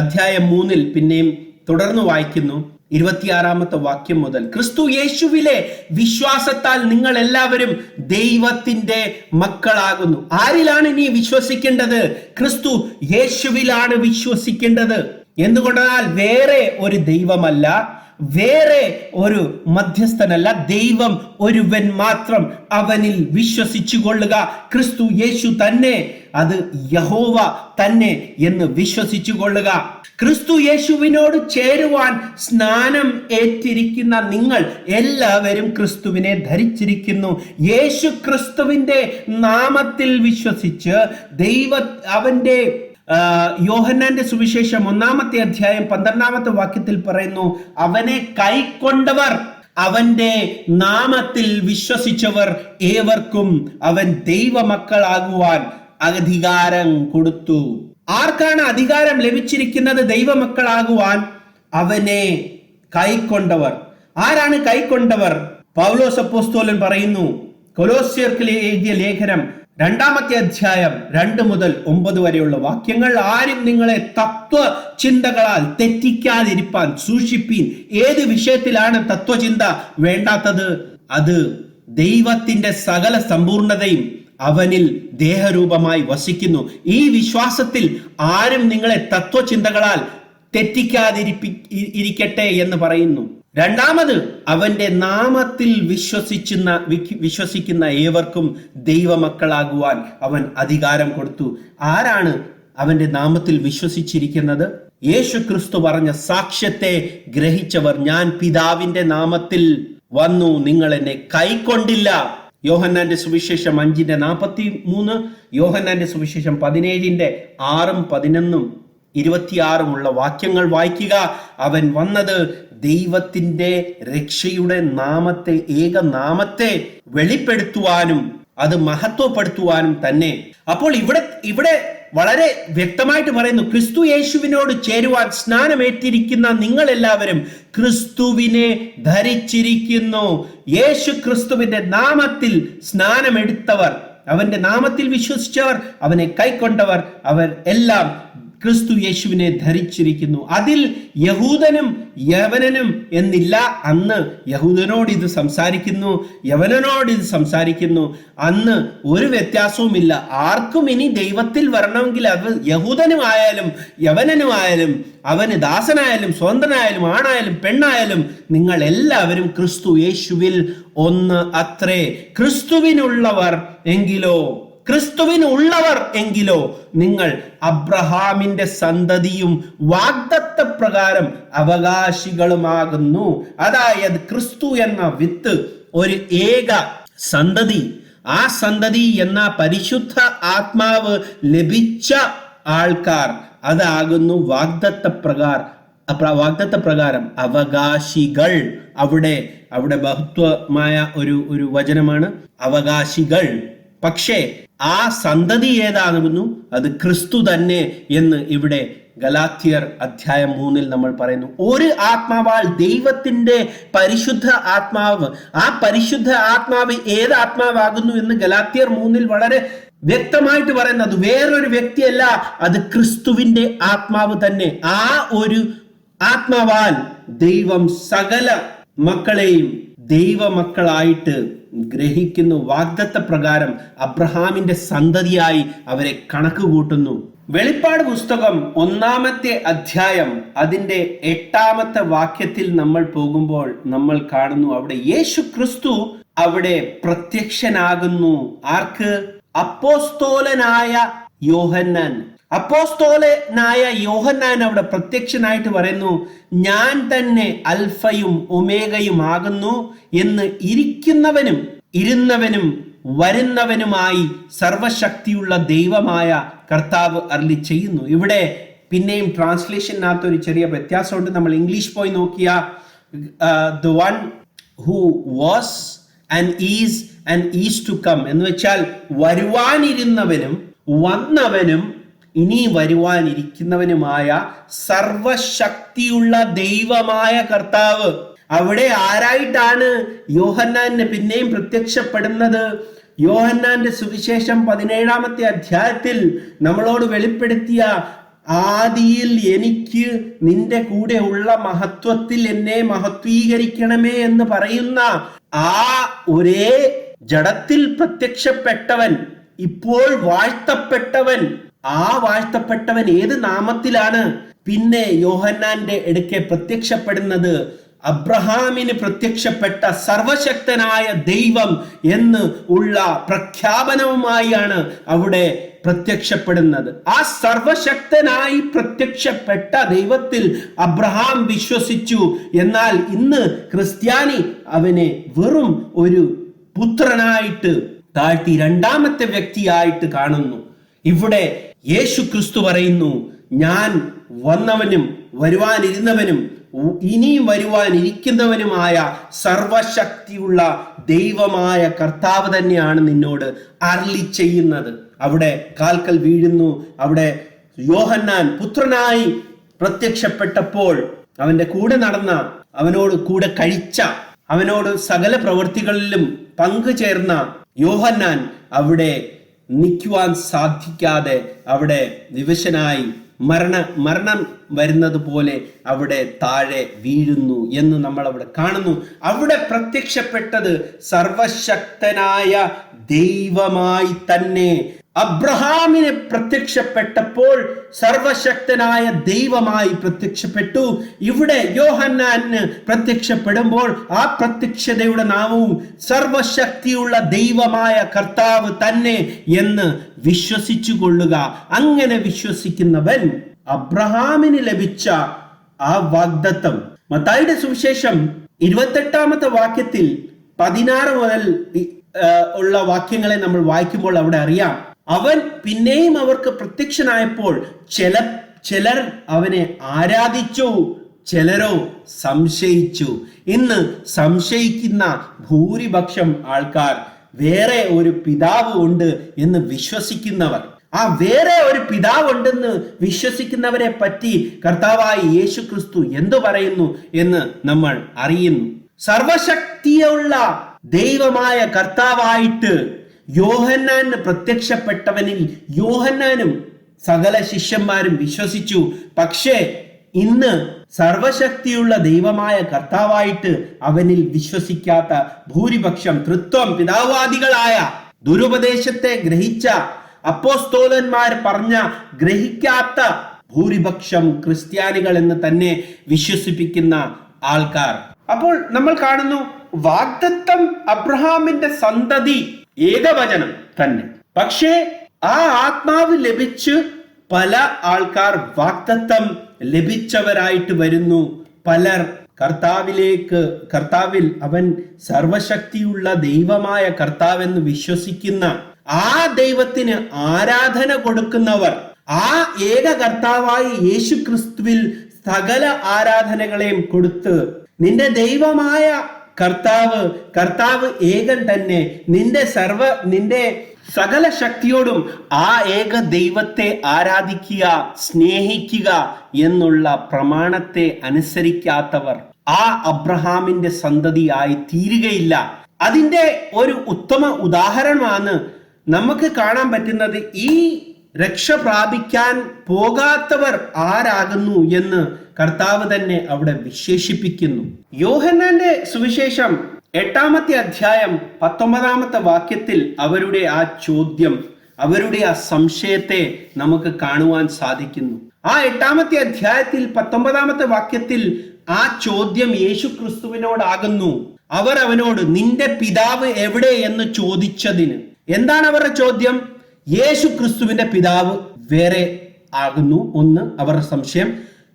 അധ്യായം 3 പിന്നെയും തുടർന്ന് വായിക്കുന്നു. 26-ാമത്തെ വാക്യം മുതൽ, ക്രിസ്തു യേശുവിലെ വിശ്വാസത്താൽ നിങ്ങൾ എല്ലാവരും ദൈവത്തിന്റെ മക്കളാകുന്നു. ആരിലാണ് നീ വിശ്വസിക്കേണ്ടത്? ക്രിസ്തു യേശുവിലാണ് വിശ്വസിക്കേണ്ടത്. എന്തുകൊണ്ടെന്നാൽ വേറെ ഒരു ദൈവമല്ല, വേറെ ഒരു മധ്യസ്ഥനല്ല, ദൈവം ഒരുവൻ മാത്രം. അവനിൽ വിശ്വസിച്ചു കൊള്ളുക. ക്രിസ്തു യേശു തന്നെ, അത് യഹോവ തന്നെ എന്ന് വിശ്വസിച്ചു കൊള്ളുക. ക്രിസ്തു യേശുവിനോട് ചേരുവാൻ സ്നാനം ഏറ്റിരിക്കുന്ന നിങ്ങൾ എല്ലാവരും ക്രിസ്തുവിനെ ധരിച്ചിരിക്കുന്നു. യേശു ക്രിസ്തുവിന്റെ നാമത്തിൽ വിശ്വസിച്ച് അവന്റെ യോഹന്നാന്റെ സുവിശേഷം 1-ാമത്തെ അധ്യായം 12-ാമത്തെ വാക്യത്തിൽ പറയുന്നു, അവനെ കൈക്കൊണ്ടവർ, അവന്റെ നാമത്തിൽ വിശ്വസിച്ചവർ ഏവർക്കും അവൻ ദൈവമക്കളാകുവാൻ അധികാരം കൊടുത്തു. ആർക്കാണ് അധികാരം ലഭിച്ചിരിക്കുന്നത് ദൈവമക്കളാകുവാൻ? അവനെ കൈക്കൊണ്ടവർ. ആരാണ് കൈക്കൊണ്ടവർ? പൗലോസ് അപ്പോസ്തലൻ പറയുന്നു, കൊലോസ്യർക്ക് എഴുതിയ ലേഖനം 2-ാമത്തെ അധ്യായം 2 മുതൽ 9 വരെയുള്ള വാക്യങ്ങൾ, ആരും നിങ്ങളെ തത്വചിന്തകളാൽ തെറ്റിക്കാതിരിപ്പാൻ സൂക്ഷിപ്പീൻ. ഏത് വിഷയത്തിലാണ് തത്വചിന്ത വേണ്ടാത്തത്? അത് ദൈവത്തിന്റെ സകല സമ്പൂർണതയും അവനിൽ ദേഹരൂപമായി വസിക്കുന്നു. ഈ വിശ്വാസത്തിൽ ആരും നിങ്ങളെ തത്വചിന്തകളാൽ തെറ്റിക്കാതിരിക്കട്ടെ എന്ന് പറയുന്നു. രണ്ടാമത്, അവന്റെ നാമത്തിൽ വിശ്വസിക്കുന്ന ഏവർക്കും ദൈവമക്കളാകുവാൻ അവൻ അധികാരം കൊടുത്തു. ആരാണ് അവന്റെ നാമത്തിൽ വിശ്വസിച്ചിരിക്കുന്നത്? യേശു ക്രിസ്തു പറഞ്ഞ സാക്ഷ്യത്തെ ഗ്രഹിച്ചവർ. ഞാൻ പിതാവിന്റെ നാമത്തിൽ വന്നു, നിങ്ങൾ എന്നെ കൈക്കൊണ്ടില്ല. യോഹന്നാന്റെ സുവിശേഷം 5:43, യോഹന്നാന്റെ സുവിശേഷം 17:6, 11, 26 വാക്യങ്ങൾ വായിക്കുക. അവൻ വന്നത് ദൈവത്തിന്റെ രക്ഷയുടെ നാമത്തെ, ഏക നാമത്തെ വെളിപ്പെടുത്തുവാനും അത് മഹത്വപ്പെടുത്തുവാനും തന്നെ. അപ്പോൾ ഇവിടെ വളരെ വ്യക്തമായിട്ട് പറയുന്നു, ക്രിസ്തു യേശുവിനോട് ചേരുവാൻ സ്നാനമേറ്റിരിക്കുന്ന നിങ്ങൾ എല്ലാവരും ക്രിസ്തുവിനെ ധരിച്ചിരിക്കുന്നു. യേശു ക്രിസ്തുവിന്റെ നാമത്തിൽ സ്നാനമെടുത്തവർ, അവന്റെ നാമത്തിൽ വിശ്വസിച്ചവർ, അവനെ കൈക്കൊണ്ടവർ, അവർ എല്ലാം ക്രിസ്തു യേശുവിനെ ധരിച്ചിരിക്കുന്നു. അതിൽ യഹൂദനും യവനനും എന്നില്ല. അന്ന് യഹൂദനോട് ഇത് സംസാരിക്കുന്നു, യവനനോട് ഇത് സംസാരിക്കുന്നു. അന്ന് ഒരു വ്യത്യാസവുമില്ല. ആർക്കും ഇനി ദൈവത്തിൽ വരണമെങ്കിൽ അത് യഹൂദനുമായാലും യവനനുമായാലും, അവന് ദാസനായാലും സ്വതന്ത്രനായാലും ആണായാലും പെണ്ണായാലും, നിങ്ങൾ എല്ലാവരും ക്രിസ്തു യേശുവിൽ ഒന്ന് അത്രേ. ക്രിസ്തുവിനുള്ളവർ എങ്കിലോ നിങ്ങൾ അബ്രഹാമിന്റെ സന്തതിയും വാഗ്ദത്ത പ്രകാരം അവകാശികളുമാകുന്നു. അതായത് ക്രിസ്തു എന്ന വിത്ത് ഒരു ഏക സന്തതി, ആ സന്തതി എന്ന പരിശുദ്ധ ആത്മാവ് ലഭിച്ച ആൾക്കാർ, അതാകുന്നു വാഗ്ദത്ത പ്രകാരം അവകാശികൾ. അവിടെ ബഹുത്വമായ ഒരു വചനമാണ് അവകാശികൾ. പക്ഷേ ആ സന്തതി ഏതാകുന്നു? അത് ക്രിസ്തു തന്നെ എന്ന് ഇവിടെ ഗലാത്യർ 3 നമ്മൾ പറയുന്നു. ഒരു ആത്മാവാൽ ദൈവത്തിന്റെ പരിശുദ്ധ ആത്മാവ്, ആ പരിശുദ്ധ ആത്മാവ് ഏത് ആത്മാവാകുന്നു എന്ന് ഗലാത്യർ 3 വളരെ വ്യക്തമായിട്ട് പറയുന്നത് വേറൊരു വ്യക്തിയല്ല, അത് ക്രിസ്തുവിന്റെ ആത്മാവ് തന്നെ. ആ ഒരു ആത്മാവാൽ ദൈവം സകല മക്കളെയും ദൈവമക്കളായിട്ട് ഗ്രഹിക്കുന്നു. വാഗ്ദത്ത പ്രകാരം അബ്രഹാമിന്റെ സന്തതിയായി അവരെ കണക്ക് കൂട്ടുന്നു. വെളിപ്പാട് പുസ്തകം 1-ാമത്തെ അധ്യായം അതിന്റെ 8-ാമത്തെ വാക്യത്തിൽ നമ്മൾ പോകുമ്പോൾ നമ്മൾ കാണുന്നു, അവിടെ യേശു ക്രിസ്തു അവിടെ പ്രത്യക്ഷനാകുന്നു. ആർക്ക്? അപ്പോസ്തോലനായ യോഹന്നാൻ അവിടെ പ്രത്യക്ഷനായിട്ട് പറയുന്നു, ഞാൻ തന്നെ അൽഫയും ഒമേഗയും ആകുന്നു എന്ന് ഇരിക്കുന്നവനും ഇരുന്നവനും വരുന്നവനുമായി സർവശക്തിയുള്ള ദൈവമായ കർത്താവ് അരുളി ചെയ്യുന്നു. ഇവിടെ പിന്നെയും ട്രാൻസ്ലേഷനകത്ത് ഒരു ചെറിയ വ്യത്യാസമുണ്ട്. നമ്മൾ ഇംഗ്ലീഷ് പോയി നോക്കിയ the one who was and is to come എന്ന് വെച്ചാൽ വരുവാനിരുന്നവനും വന്നവനും ഇനി വരുവാനിരിക്കുന്നവനുമായ സർവശക്തിയുള്ള ദൈവമായ കർത്താവ്. അവിടെ ആരായിട്ടാണ് യോഹന്നാന് പിന്നെയും പ്രത്യക്ഷപ്പെടുന്നത്? യോഹന്നാന്റെ സുവിശേഷം 17-ാമത്തെ അധ്യായത്തിൽ നമ്മളോട് വെളിപ്പെടുത്തിയ, ആദിയിൽ എനിക്ക് നിന്റെ കൂടെ ഉള്ള മഹത്വത്തിൽ എന്നെ മഹത്വീകരിക്കണമേ എന്ന് പറയുന്ന ആ ഒരേ ജഡത്തിൽ പ്രത്യക്ഷപ്പെട്ടവൻ, ഇപ്പോൾ വാഴ്ത്തപ്പെട്ടവൻ. ആ വാഴ്ത്തപ്പെട്ടവൻ ഏത് നാമത്തിലാണ് പിന്നെ യോഹന്നാന്റെ അടുക്കെ പ്രത്യക്ഷപ്പെടുന്നത്? അബ്രഹാമിന് പ്രത്യക്ഷപ്പെട്ട സർവശക്തനായ ദൈവം എന്ന് ഉള്ള പ്രഖ്യാപനവുമായാണ് അവിടെ പ്രത്യക്ഷപ്പെടുന്നത്. ആ സർവശക്തനായി പ്രത്യക്ഷപ്പെട്ട ദൈവത്തിൽ അബ്രഹാം വിശ്വസിച്ചു. എന്നാൽ ഇന്ന് ക്രിസ്ത്യാനി അവനെ വെറും ഒരു പുത്രനായിട്ട് താഴ്ത്തി 2-ാമത്തെ വ്യക്തിയായിട്ട് കാണുന്നു. ഇവിടെ യേശു ക്രിസ്തു പറയുന്നു, ഞാൻ വന്നവനും വരുവാനിരുന്നവനും ഇനിയും വരുവാനിരിക്കുന്നവനുമായ സർവശക്തിയുള്ള ദൈവമായ കർത്താവ് തന്നെയാണ് നിന്നോട് അരുളി ചെയ്യുന്നത്. അവിടെ കാൽക്കൽ വീഴുന്നു. അവിടെ യോഹന്നാൻ പുത്രനായി പ്രത്യക്ഷപ്പെട്ടപ്പോൾ അവന്റെ കൂടെ നടന്ന, അവനോട് കൂടെ കഴിച്ച, അവനോട് സകല പ്രവൃത്തികളിലും പങ്കുചേർന്ന യോഹന്നാൻ അവിടെ നിൽക്കുവാൻ സാധിക്കാതെ അവിടെ വിവശനായി മരണം വരുന്നത് പോലെ അവിടെ താഴെ വീഴുന്നു എന്ന് നമ്മൾ അവിടെ കാണുന്നു. അവിടെ പ്രത്യക്ഷപ്പെട്ടത് സർവശക്തനായ ദൈവമായി തന്നെ. അബ്രഹാമിന് പ്രത്യക്ഷപ്പെട്ടപ്പോൾ സർവശക്തനായ ദൈവമായി പ്രത്യക്ഷപ്പെട്ടു. ഇവിടെ യോഹന്നാന് പ്രത്യക്ഷപ്പെടുമ്പോൾ ആ പ്രത്യക്ഷതയുടെ നാമവും സർവശക്തിയുള്ള ദൈവമായ കർത്താവ് തന്നെ എന്ന് വിശ്വസിച്ചു കൊള്ളുക. അങ്ങനെ വിശ്വസിക്കുന്നവൻ അബ്രഹാമിന് ലഭിച്ച ആ വാഗ്ദത്തം മത്തായിയുടെ സുവിശേഷം 28-ാമത്തെ വാക്യത്തിൽ 16 മുതൽ ഉള്ള വാക്യങ്ങളെ നമ്മൾ വായിക്കുമ്പോൾ അവിടെ അറിയാം, അവൻ പിന്നെയും അവർക്ക് പ്രത്യക്ഷനായപ്പോൾ ചിലർ അവനെ ആരാധിച്ചു, ചിലരോ സംശയിച്ചു. ഇന്ന് സംശയിക്കുന്ന ഭൂരിപക്ഷം ആൾക്കാർ വേറെ ഒരു പിതാവ് ഉണ്ട് എന്ന് വിശ്വസിക്കുന്നവർ, ആ വേറെ ഒരു പിതാവ് ഉണ്ടെന്ന് വിശ്വസിക്കുന്നവരെ പറ്റി കർത്താവായ യേശു ക്രിസ്തു എന്തു പറയുന്നു എന്ന് നമ്മൾ അറിയുന്നു. സർവശക്തിയുള്ള ദൈവമായ കർത്താവായിട്ട് യോഹന്നാന് പ്രത്യക്ഷപ്പെട്ടവനിൽ യോഹന്നാനും സകല ശിഷ്യന്മാരും വിശ്വസിച്ചു. പക്ഷേ ഇന്ന് സർവശക്തിയുള്ള ദൈവമായ കർത്താവായിട്ട് അവനിൽ വിശ്വസിക്കാത്ത ഭൂരിപക്ഷം തൃത്വം പിതാവാദികളായ ദുരുപദേശത്തെ ഗ്രഹിച്ച അപ്പോസ്തോലന്മാർ പറഞ്ഞ ഗ്രഹിക്കാത്ത ഭൂരിപക്ഷം ക്രിസ്ത്യാനികൾ എന്ന് തന്നെ വിശ്വസിപ്പിക്കുന്ന ആൾക്കാർ. അപ്പോൾ നമ്മൾ കാണുന്നു, വാഗ്ദത്തം അബ്രഹാമിന്റെ സന്തതി ഏകവചനം തന്നെ. പക്ഷേ ആ ആത്മാവ് ലഭിച്ച് പല ആൾക്കാർ വാഗ്ദത്തം ലഭിച്ചവരായിട്ട് വരുന്നു. പലർ കർത്താവിൽ അവൻ സർവശക്തിയുള്ള ദൈവമായ കർത്താവെന്ന് വിശ്വസിക്കുന്ന ആ ദൈവത്തിന് ആരാധന കൊടുക്കുന്നവർ, ആ ഏക കർത്താവായ യേശു ക്രിസ്തുവിൽ സകല ആരാധനകളെയും കൊടുത്ത് നിന്റെ ദൈവമായ കർത്താവ് ഏകൻ തന്നെ, നിന്റെ സകല ശക്തിയോടും ആ ഏക ദൈവത്തെ ആരാധിക്കുക, സ്നേഹിക്കുക എന്നുള്ള പ്രമാണത്തെ അനുസരിക്കാത്തവർ ആ അബ്രഹാമിന്റെ സന്തതിയായി തീരുകയില്ല. അതിന്റെ ഒരു ഉത്തമ ഉദാഹരണമാണ് നമുക്ക് കാണാൻ പറ്റുന്നത്. ഈ രക്ഷ പ്രാപിക്കാൻ പോകാത്തവർ ആരാകുന്നു എന്ന് കർത്താവ് തന്നെ അവിടെ വിശേഷിപ്പിക്കുന്നു. യോഹന്നാന്റെ സുവിശേഷം 8-ാമത്തെ അധ്യായം 19-ാമത്തെ വാക്യത്തിൽ അവരുടെ ആ ചോദ്യം, അവരുടെ ആ സംശയത്തെ നമുക്ക് കാണുവാൻ സാധിക്കുന്നു. ആ 8-ാമത്തെ അധ്യായത്തിൽ 19-ാമത്തെ വാക്യത്തിൽ ആ ചോദ്യം യേശു ക്രിസ്തുവിനോടാകുന്നു. അവർ അവനോട് നിന്റെ പിതാവ് എവിടെ എന്ന് ചോദിച്ചതിന് എന്താണ് അവരുടെ ചോദ്യം? യേശു ക്രിസ്തുവിന്റെ പിതാവ് വേറെ ആകുന്നു ഒന്ന് അവരുടെ സംശയം.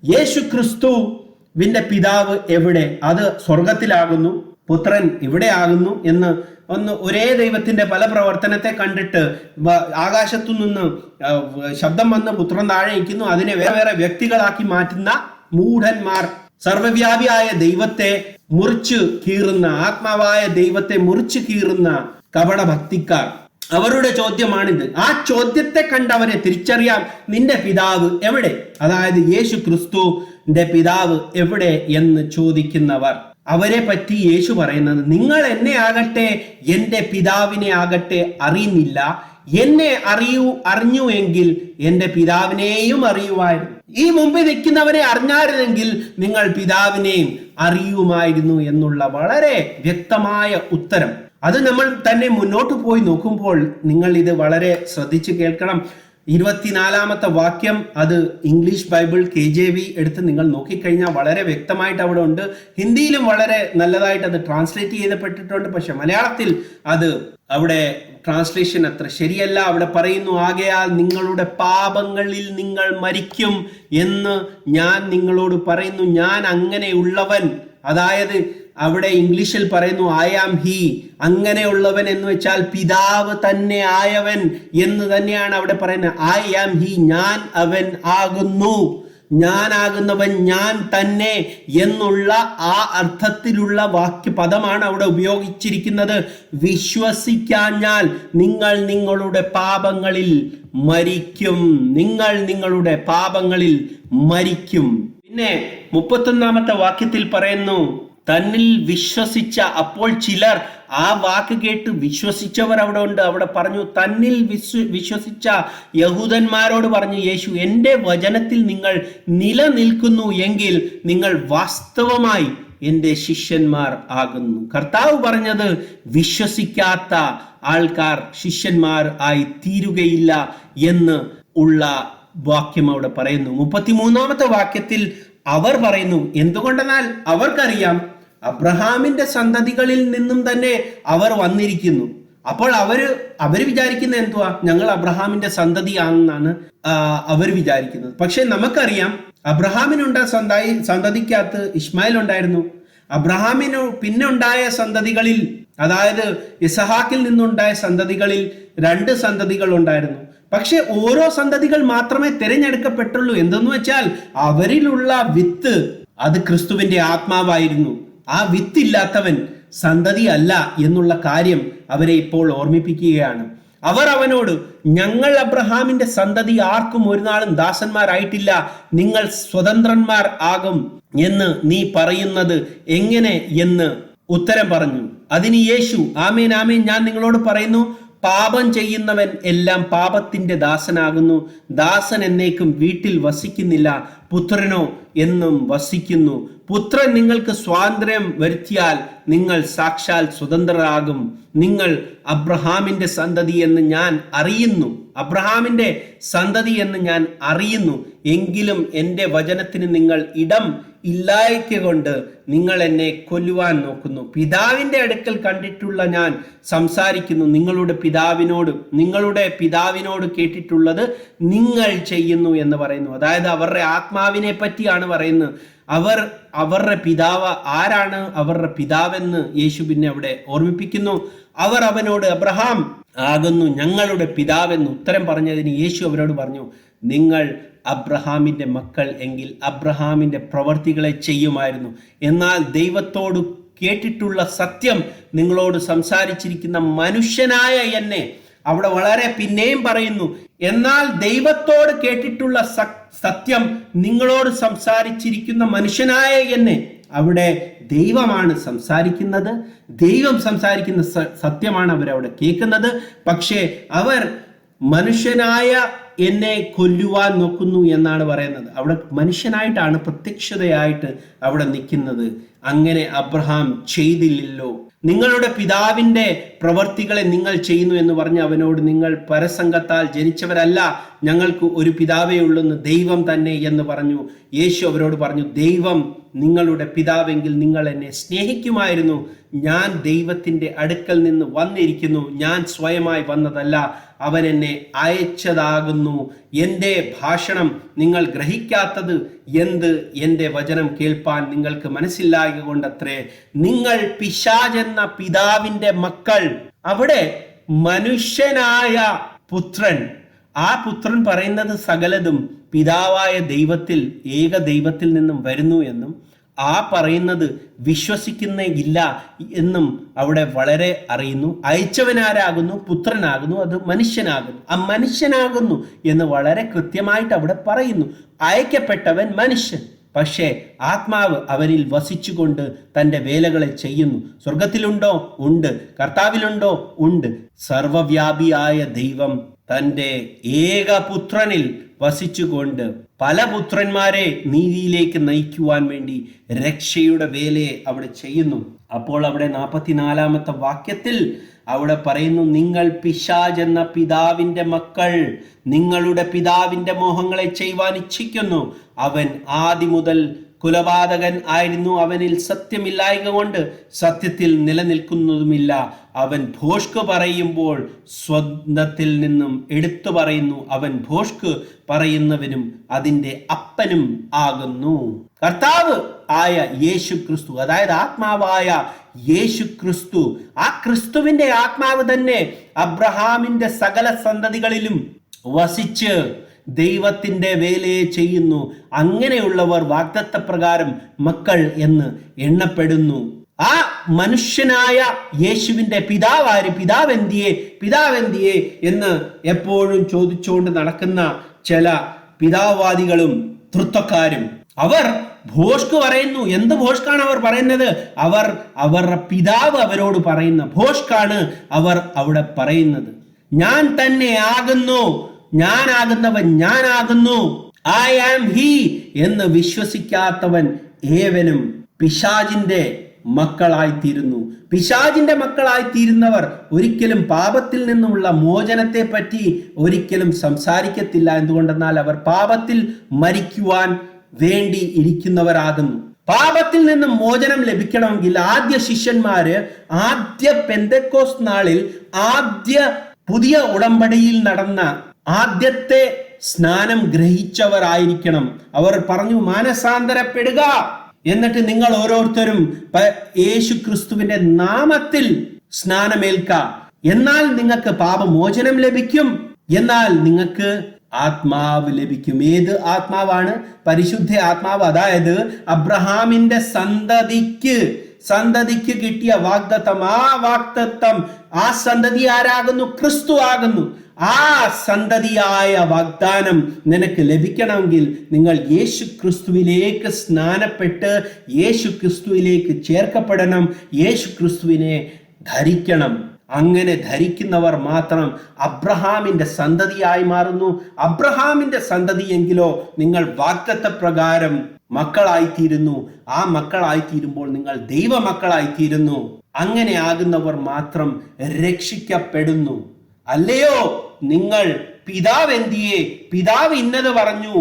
യേശു ക്രിസ്തുവിന്റെ പിതാവ് എവിടെ? അത് സ്വർഗത്തിലാകുന്നു, പുത്രൻ ഇവിടെ ആകുന്നു എന്ന് ഒരേ ദൈവത്തിന്റെ പല പ്രവർത്തനത്തെ കണ്ടിട്ട് ആകാശത്തു നിന്ന് ശബ്ദം വന്ന് പുത്രൻ താഴെ ഇരിക്കുന്നു, അതിനെ വേറെ വേറെ വ്യക്തികളാക്കി മാറ്റുന്ന മൂഢന്മാർ, സർവവ്യാപിയായ ദൈവത്തെ മുറിച്ചു കീറുന്ന, ആത്മാവായ ദൈവത്തെ മുറിച്ചു കീറുന്ന കപട ഭക്തിക്കാർ, അവരുടെ ചോദ്യമാണിത്. ആ ചോദ്യത്തെ കണ്ട് അവരെ തിരിച്ചറിയാം. നിന്റെ പിതാവ് എവിടെ? അതായത് യേശു ക്രിസ്തുവിന്റെ പിതാവ് എവിടെ എന്ന് ചോദിക്കുന്നവർ. അവരെ പറ്റി യേശു പറയുന്നത്, നിങ്ങൾ എന്നെ ആകട്ടെ എന്റെ പിതാവിനെ ആകട്ടെ അറിയുന്നില്ല, എന്നെ അറിഞ്ഞു എങ്കിൽ എന്റെ പിതാവിനെയും അറിയുമായിരുന്നു. ഈ മുമ്പിൽ നിൽക്കുന്നവരെ അറിഞ്ഞായിരുന്നെങ്കിൽ നിങ്ങൾ പിതാവിനെയും അറിയുമായിരുന്നു എന്നുള്ള വളരെ വ്യക്തമായ ഉത്തരം. അത് നമ്മൾ തന്നെ മുന്നോട്ട് പോയി നോക്കുമ്പോൾ നിങ്ങൾ ഇത് വളരെ ശ്രദ്ധിച്ച് കേൾക്കണം. 24-ാമത്തെ വാക്യം, അത് ഇംഗ്ലീഷ് ബൈബിൾ KJV എടുത്ത് നിങ്ങൾ നോക്കിക്കഴിഞ്ഞാൽ വളരെ വ്യക്തമായിട്ട് അവിടെ ഉണ്ട്. ഹിന്ദിയിലും വളരെ നല്ലതായിട്ട് അത് ട്രാൻസ്ലേറ്റ് ചെയ്യപ്പെട്ടിട്ടുണ്ട്. പക്ഷെ മലയാളത്തിൽ അത് അവിടെ ട്രാൻസ്ലേഷൻ അത്ര ശരിയല്ല. അവിടെ പറയുന്നു, ആകയാൽ നിങ്ങളുടെ പാപങ്ങളിൽ നിങ്ങൾ മരിക്കും എന്ന് ഞാൻ നിങ്ങളോട് പറയുന്നു. ഞാൻ അങ്ങനെയുള്ളവൻ, അതായത് അവിടെ ഇംഗ്ലീഷിൽ പറയുന്നു ഐ ആം ഹി, അങ്ങനെയുള്ളവൻ എന്ന് വെച്ചാൽ പിതാവ് തന്നെ ആയവൻ എന്ന് തന്നെയാണ് അവിടെ പറയുന്നത്. ഐ ആം ഹി, ഞാൻ അവൻ ആകുന്നു, ഞാനാകുന്നവൻ ഞാൻ തന്നെ എന്നുള്ള ആ അർത്ഥത്തിലുള്ള പദമാണ് അവിടെ ഉപയോഗിച്ചിരിക്കുന്നത്. വിശ്വസിക്കാഞ്ഞാൽ നിങ്ങൾ നിങ്ങളുടെ പാപങ്ങളിൽ മരിക്കും, നിങ്ങൾ നിങ്ങളുടെ പാപങ്ങളിൽ മരിക്കും. പിന്നെ 31-ാമത്തെ വാക്യത്തിൽ പറയുന്നു, തന്നിൽ വിശ്വസിച്ച, അപ്പോൾ ചിലർ ആ വാക്ക് കേട്ട് വിശ്വസിച്ചവർ അവിടെ ഉണ്ട്. അവിടെ പറഞ്ഞു, തന്നിൽ വിശ്വസിച്ച യഹൂദന്മാരോട് പറഞ്ഞു യേശു, എൻ്റെ വചനത്തിൽ നിങ്ങൾ നിലനിൽക്കുന്നു എങ്കിൽ നിങ്ങൾ വാസ്തവമായി എൻ്റെ ശിഷ്യന്മാർ ആകുന്നു. കർത്താവ് പറഞ്ഞത് വിശ്വസിക്കാത്ത ആൾക്കാർ ശിഷ്യന്മാർ ആയി തീരുകയില്ല എന്ന് ഉള്ള വാക്യം അവിടെ പറയുന്നു. 33-ാമത്തെ വാക്യത്തിൽ അവർ പറയുന്നു, എന്തുകൊണ്ടെന്നാൽ അവർക്കറിയാം അബ്രഹാമിന്റെ സന്തതികളിൽ നിന്നും തന്നെ അവർ വന്നിരിക്കുന്നു. അപ്പോൾ അവര് വിചാരിക്കുന്ന എന്തുവാ, ഞങ്ങൾ അബ്രഹാമിന്റെ സന്തതിയാണെന്നാണ് അവർ വിചാരിക്കുന്നത്. പക്ഷെ നമുക്കറിയാം അബ്രഹാമിനുണ്ടായ സന്തതിക്കകത്ത് ഇസ്മായിൽ ഉണ്ടായിരുന്നു. അബ്രഹാമിന് പിന്നെ ഉണ്ടായ സന്തതികളിൽ, അതായത് ഇസഹാക്കിൽ നിന്നുണ്ടായ സന്തതികളിൽ 2 സന്തതികൾ ഉണ്ടായിരുന്നു. പക്ഷെ ഓരോ സന്തതികൾ മാത്രമേ തിരഞ്ഞെടുക്കപ്പെട്ടുള്ളൂ. എന്തെന്ന് വെച്ചാൽ അവരിലുള്ള വിത്ത് അത് ക്രിസ്തുവിന്റെ ആത്മാവായിരുന്നു. ആ വിത്തില്ലാത്തവൻ സന്തതി അല്ല എന്നുള്ള കാര്യം അവരെ ഇപ്പോൾ ഓർമ്മിപ്പിക്കുകയാണ്. അവർ അവനോട്, ഞങ്ങൾ അബ്രഹാമിന്റെ സന്തതി ആർക്കും ഒരു നാളും ദാസന്മാരായിട്ടില്ല, നിങ്ങൾ സ്വതന്ത്രന്മാർ ആകും എന്ന് നീ പറയുന്നത് എങ്ങനെ എന്ന് ഉത്തരം പറഞ്ഞു. അതിന് യേശു, ആമേൻ ആമേൻ ഞാൻ നിങ്ങളോട് പറയുന്നു, പാപം ചെയ്യുന്നവൻ എല്ലാം പാപത്തിന്റെ ദാസനാകുന്നു. ദാസൻ എന്നേക്കും വീട്ടിൽ വസിക്കുന്നില്ല, പുത്രനോ എന്നും വസിക്കുന്നു. പുത്രൻ നിങ്ങൾക്ക് സ്വാതന്ത്ര്യം വരുത്തിയാൽ നിങ്ങൾ സാക്ഷാൽ സ്വതന്ത്രരാകും. നിങ്ങൾ അബ്രഹാമിന്റെ സന്തതി എന്ന് ഞാൻ അറിയുന്നു, അബ്രഹാമിന്റെ സന്തതി എന്ന് ഞാൻ അറിയുന്നു. എങ്കിലും എൻ്റെ വചനത്തിന് നിങ്ങൾ ഇടം ഇല്ലായ്ക്കൊണ്ട് നിങ്ങൾ എന്നെ കൊല്ലുവാൻ നോക്കുന്നു. പിതാവിന്റെ അടുക്കൽ കണ്ടിട്ടുള്ള ഞാൻ സംസാരിക്കുന്നു. നിങ്ങളുടെ പിതാവിനോട് കേട്ടിട്ടുള്ളത് നിങ്ങൾ ചെയ്യുന്നു എന്ന് പറയുന്നു. അതായത് അവരുടെ ആത്മാവിനെ പറ്റിയാണ് പറയുന്നത്. അവരുടെ പിതാവ് ആരാണ്, അവരുടെ പിതാവെന്ന് യേശു പിന്നെ അവിടെ ഓർമ്മിപ്പിക്കുന്നു. അവർ അവനോട്, അബ്രഹാം ആകുന്നു ഞങ്ങളുടെ പിതാവെന്ന് ഉത്തരം പറഞ്ഞതിന് യേശു അവരോട് പറഞ്ഞു, നിങ്ങൾ അബ്രഹാമിന്റെ മക്കൾ എങ്കിൽ അബ്രഹാമിന്റെ പ്രവർത്തികളെ ചെയ്യുമായിരുന്നു. എന്നാൽ ദൈവത്തോട് കേട്ടിട്ടുള്ള സത്യം നിങ്ങളോട് സംസാരിച്ചിരിക്കുന്ന മനുഷ്യനായ എന്നെ, അവിടെ വളരെ പിന്നെയും പറയുന്നു, എന്നാൽ ദൈവത്തോട് കേട്ടിട്ടുള്ള സത്യം നിങ്ങളോട് സംസാരിച്ചിരിക്കുന്ന മനുഷ്യനായ എന്നെ. അവിടെ ദൈവമാണ് സംസാരിക്കുന്നത്, ദൈവം സംസാരിക്കുന്ന സത്യമാണ് അവരവിടെ കേൾക്കുന്നത്. പക്ഷേ അവർ മനുഷ്യനായ എന്നെ കൊല്ലുവാൻ നോക്കുന്നു എന്നാണ് പറയുന്നത്. അവിടെ മനുഷ്യനായിട്ടാണ് പ്രത്യക്ഷതയായിട്ട് അവിടെ നിൽക്കുന്നത്. അങ്ങനെ അബ്രഹാം ചെയ്തില്ലല്ലോ. നിങ്ങളുടെ പിതാവിന്റെ പ്രവർത്തികളെ നിങ്ങൾ ചെയ്യുന്നു എന്ന് പറഞ്ഞ് അവനോട്, നിങ്ങൾ പരസംഗത്താൽ ജനിച്ചവരല്ല, ഞങ്ങൾക്ക് ഒരു പിതാവേ ഉള്ളെന്ന് ദൈവം തന്നെ എന്ന് പറഞ്ഞു. യേശു അവരോട് പറഞ്ഞു, ദൈവം നിങ്ങളുടെ പിതാവെങ്കിൽ നിങ്ങൾ എന്നെ സ്നേഹിക്കുമായിരുന്നു. ഞാൻ ദൈവത്തിന്റെ അടുക്കൽ നിന്ന് വന്നിരിക്കുന്നു, ഞാൻ സ്വയമായി വന്നതല്ല, അവൻ എന്നെ അയച്ചതാകുന്നു. എൻ്റെ ഭാഷണം നിങ്ങൾ ഗ്രഹിക്കാത്തത് എന്ത്? എൻ്റെ വചനം കേൾപ്പാൻ നിങ്ങൾക്ക് മനസ്സിലായ കൊണ്ടത്രേ. നിങ്ങൾ പിശാചെന്ന പിതാവിന്റെ മക്കൾ. അവിടെ മനുഷ്യനായ പുത്രൻ, ആ പുത്രൻ പറയുന്നത് സകലതും പിതാവായ ദൈവത്തിൽ, ഏക ദൈവത്തിൽ നിന്നും വരുന്നു എന്നും ആ പറയുന്നത് വിശ്വസിക്കുന്ന ഇല്ല എന്നും അവിടെ വളരെ അറിയുന്നു. അയച്ചവനാരാകുന്നു, പുത്രനാകുന്നു, അത് മനുഷ്യനാകുന്നു. ആ മനുഷ്യനാകുന്നു എന്ന് വളരെ കൃത്യമായിട്ട് അവിടെ പറയുന്നു. അയക്കപ്പെട്ടവൻ മനുഷ്യൻ, പക്ഷേ ആത്മാവ് അവരിൽ വസിച്ചുകൊണ്ട് തൻ്റെ വേലകളെ ചെയ്യുന്നു. സ്വർഗത്തിലുണ്ടോ? ഉണ്ട്. കർത്താവിലുണ്ടോ? ഉണ്ട്. സർവവ്യാപിയായ ദൈവം തൻ്റെ ഏകപുത്രനിൽ വസിച്ചുകൊണ്ട് പല പുത്രന്മാരെ നീതിയിലേക്ക് നയിക്കുവാൻ വേണ്ടി രക്ഷയുടെ വേലയെ അവിടെ ചെയ്യുന്നു. അപ്പോൾ അവിടെ 44-ാമത്തെ വാക്യത്തിൽ അവിടെ പറയുന്നു, നിങ്ങൾ പിശാച് എന്ന പിതാവിന്റെ മക്കൾ, നിങ്ങളുടെ പിതാവിന്റെ മോഹങ്ങളെ ചെയ്യുവാൻ ഇച്ഛിക്കുന്നു. അവൻ ആദി മുതൽ കുലപാതകൻ ആയിരുന്നു. അവനിൽ സത്യമില്ലായ്ക കൊണ്ട് സത്യത്തിൽ നിലനിൽക്കുന്നതുമില്ല. അവൻ ഭോഷ്ക് പറയുമ്പോൾ സ്വന്തത്തിൽ നിന്നും എടുത്തു പറയുന്നു. അവൻ ഭോഷ്ക് പറയുന്നവനും അതിൻ്റെ അപ്പനും ആകുന്നു. കർത്താവ് ആയ യേശു ക്രിസ്തു, അതായത് ആത്മാവായ യേശു ക്രിസ്തു, ആ ക്രിസ്തുവിന്റെ ആത്മാവ് തന്നെ അബ്രഹാമിന്റെ സകല സന്തതികളിലും വസിച്ച് ദൈവത്തിന്റെ വേലയെ ചെയ്യുന്നു. അങ്ങനെയുള്ളവർ വാഗ്ദത്തപ്രകാരം മക്കൾ എന്ന് എണ്ണപ്പെടുന്നു. ആ മനുഷ്യനായ യേശുവിന്റെ പിതാവാര്, പിതാവെന്തിയെ എന്ന് എപ്പോഴും ചോദിച്ചുകൊണ്ട് നടക്കുന്ന ചില പിതാവാദികളും തൃത്വക്കാരും, അവർ ഭോഷ്ക് പറയുന്നു. എന്ത് ഭോഷ്കാണ് അവർ പറയുന്നത്? അവരുടെ പിതാവ് അവരോട് പറയുന്ന ഭോഷ്കാണ് അവർ അവിടെ പറയുന്നത്. ഞാൻ തന്നെ ആകുന്നു, ഞാനാകുന്നവൻ ഞാനാകുന്നു, ഐ ആം ഹി എന്ന് വിശ്വസിക്കാത്തവൻ ഏവനും പിശാചിന്റെ മക്കളായിത്തീരുന്നു. പിശാചിന്റെ മക്കളായിത്തീരുന്നവർ ഒരിക്കലും പാപത്തിൽ നിന്നുമുള്ള മോചനത്തെ പറ്റി ഒരിക്കലും സംസാരിക്കത്തില്ല. എന്തുകൊണ്ടെന്നാൽ അവർ പാപത്തിൽ മരിക്കുവാൻ വേണ്ടി ഇരിക്കുന്നവരാകുന്നു. പാപത്തിൽ നിന്നും മോചനം ലഭിക്കണമെങ്കിൽ ആദ്യ ശിഷ്യന്മാര് ആദ്യ പെന്തക്കോസ്ത് നാളിൽ ആദ്യ പുതിയ ഉടമ്പടിയിൽ നടന്ന ആദ്യത്തെ സ്നാനം ഗ്രഹിച്ചവരായിരിക്കണം. അവർ പറഞ്ഞു, മാനസാന്തരപ്പെടുക, എന്നിട്ട് നിങ്ങൾ ഓരോരുത്തരും യേശു ക്രിസ്തുവിന്റെ നാമത്തിൽ സ്നാനമേൽക്ക, എന്നാൽ നിങ്ങൾക്ക് പാപമോചനം ലഭിക്കും, എന്നാൽ നിങ്ങൾക്ക് ആത്മാവ് ലഭിക്കും. ഏത് ആത്മാവാണ്? പരിശുദ്ധ ആത്മാവ്. അതായത് അബ്രഹാമിന്റെ സന്തതിക്ക് കിട്ടിയ വാഗ്ദത്തം. ആ വാഗ്ദത്തം, ആ സന്തതി ആരാകുന്നു? ക്രിസ്തു ആകുന്നു. ആ സന്തതിയായ വാഗ്ദാനം നിനക്ക് ലഭിക്കണമെങ്കിൽ നിങ്ങൾ യേശു ക്രിസ്തുവിലേക്ക് സ്നാനപ്പെട്ട് യേശു ക്രിസ്തുവിലേക്ക് ചേർക്കപ്പെടണം, യേശു ക്രിസ്തുവിനെ ധരിക്കണം. അങ്ങനെ ധരിക്കുന്നവർ മാത്രം അബ്രഹാമിന്റെ സന്തതിയായി മാറുന്നു. അബ്രഹാമിന്റെ സന്തതിയെങ്കിലോ നിങ്ങൾ വാഗ്ദത്ത പ്രകാരം മക്കളായിത്തീരുന്നു. ആ മക്കളായിത്തീരുമ്പോൾ നിങ്ങൾ ദൈവമക്കളായിത്തീരുന്നു. അങ്ങനെ ആകുന്നവർ മാത്രം രക്ഷിക്കപ്പെടുന്നു. അല്ലയോ നിങ്ങൾ പിതാവ് എന്തിയെ, പിതാവ് ഇന്നത് പറഞ്ഞു,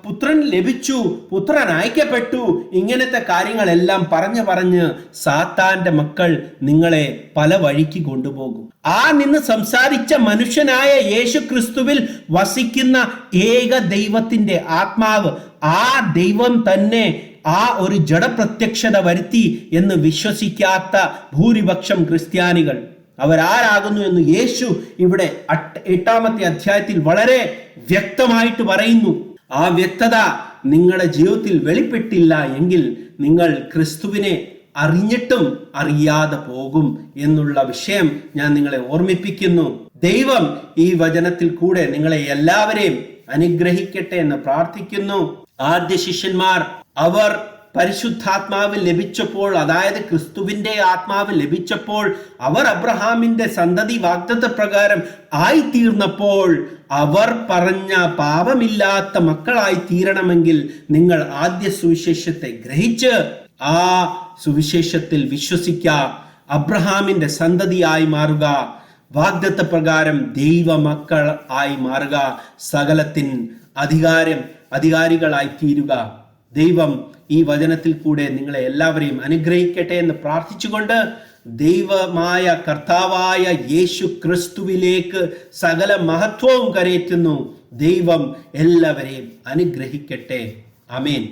പുത്രൻ ലഭിച്ചു, പുത്രൻ അയക്കപ്പെട്ടു, ഇങ്ങനത്തെ കാര്യങ്ങളെല്ലാം പറഞ്ഞ് സാത്താന്റെ മക്കൾ നിങ്ങളെ പല വഴിക്ക് കൊണ്ടുപോകും. ആ നിന്ന് സംസാരിച്ച മനുഷ്യനായ യേശു ക്രിസ്തുവിൽ വസിക്കുന്ന ഏക ദൈവത്തിന്റെ ആത്മാവ്, ആ ദൈവം തന്നെ ആ ഒരു ജഡപ്രത്യക്ഷത വരുത്തി എന്ന് വിശ്വസിക്കാത്ത ഭൂരിപക്ഷം ക്രിസ്ത്യാനികൾ അവരാരാകുന്നു എന്ന് യേശു ഇവിടെ 8-ാമത്തെ അധ്യായത്തിൽ വളരെ വ്യക്തമായിട്ട് പറയുന്നു. ആ വ്യക്തത നിങ്ങളുടെ ജീവിതത്തിൽ വെളിപ്പെട്ടില്ല എങ്കിൽ നിങ്ങൾ ക്രിസ്തുവിനെ അറിഞ്ഞിട്ടും അറിയാതെ പോകും എന്നുള്ള വിഷയം ഞാൻ നിങ്ങളെ ഓർമ്മിപ്പിക്കുന്നു. ദൈവം ഈ വചനത്തിൽ കൂടെ നിങ്ങളെ എല്ലാവരെയും അനുഗ്രഹിക്കട്ടെ എന്ന് പ്രാർത്ഥിക്കുന്നു. ആദ്യ ശിഷ്യന്മാർ അവർ പരിശുദ്ധാത്മാവ് ലഭിച്ചപ്പോൾ, അതായത് ക്രിസ്തുവിന്റെ ആത്മാവ് ലഭിച്ചപ്പോൾ, അവർ അബ്രഹാമിന്റെ സന്തതി വാഗ്ദത്ത പ്രകാരം ആയിത്തീർന്നപ്പോൾ അവർ പറഞ്ഞ പാപമില്ലാത്ത മക്കളായി തീരണമെങ്കിൽ നിങ്ങൾ ആദ്യ സുവിശേഷത്തെ ഗ്രഹിച്ച് ആ സുവിശേഷത്തിൽ വിശ്വസിക്കുക, അബ്രഹാമിന്റെ സന്തതിയായി മാറുക, വാഗ്ദത്ത പ്രകാരം ദൈവമക്കൾ ആയി മാറുക, സകലത്തിൻ അധികാരികളായി തീരുക. ദൈവം ഈ വചനത്തിൽ കൂടെ നിങ്ങളെ എല്ലാവരെയും അനുഗ്രഹിക്കട്ടെ എന്ന് പ്രാർത്ഥിച്ചുകൊണ്ട് ദൈവമായ കർത്താവായ യേശു ക്രിസ്തുവിലേക്ക് സകല മഹത്വവും കരയറ്റുന്നു. ദൈവം എല്ലാവരെയും അനുഗ്രഹിക്കട്ടെ. ആമേൻ.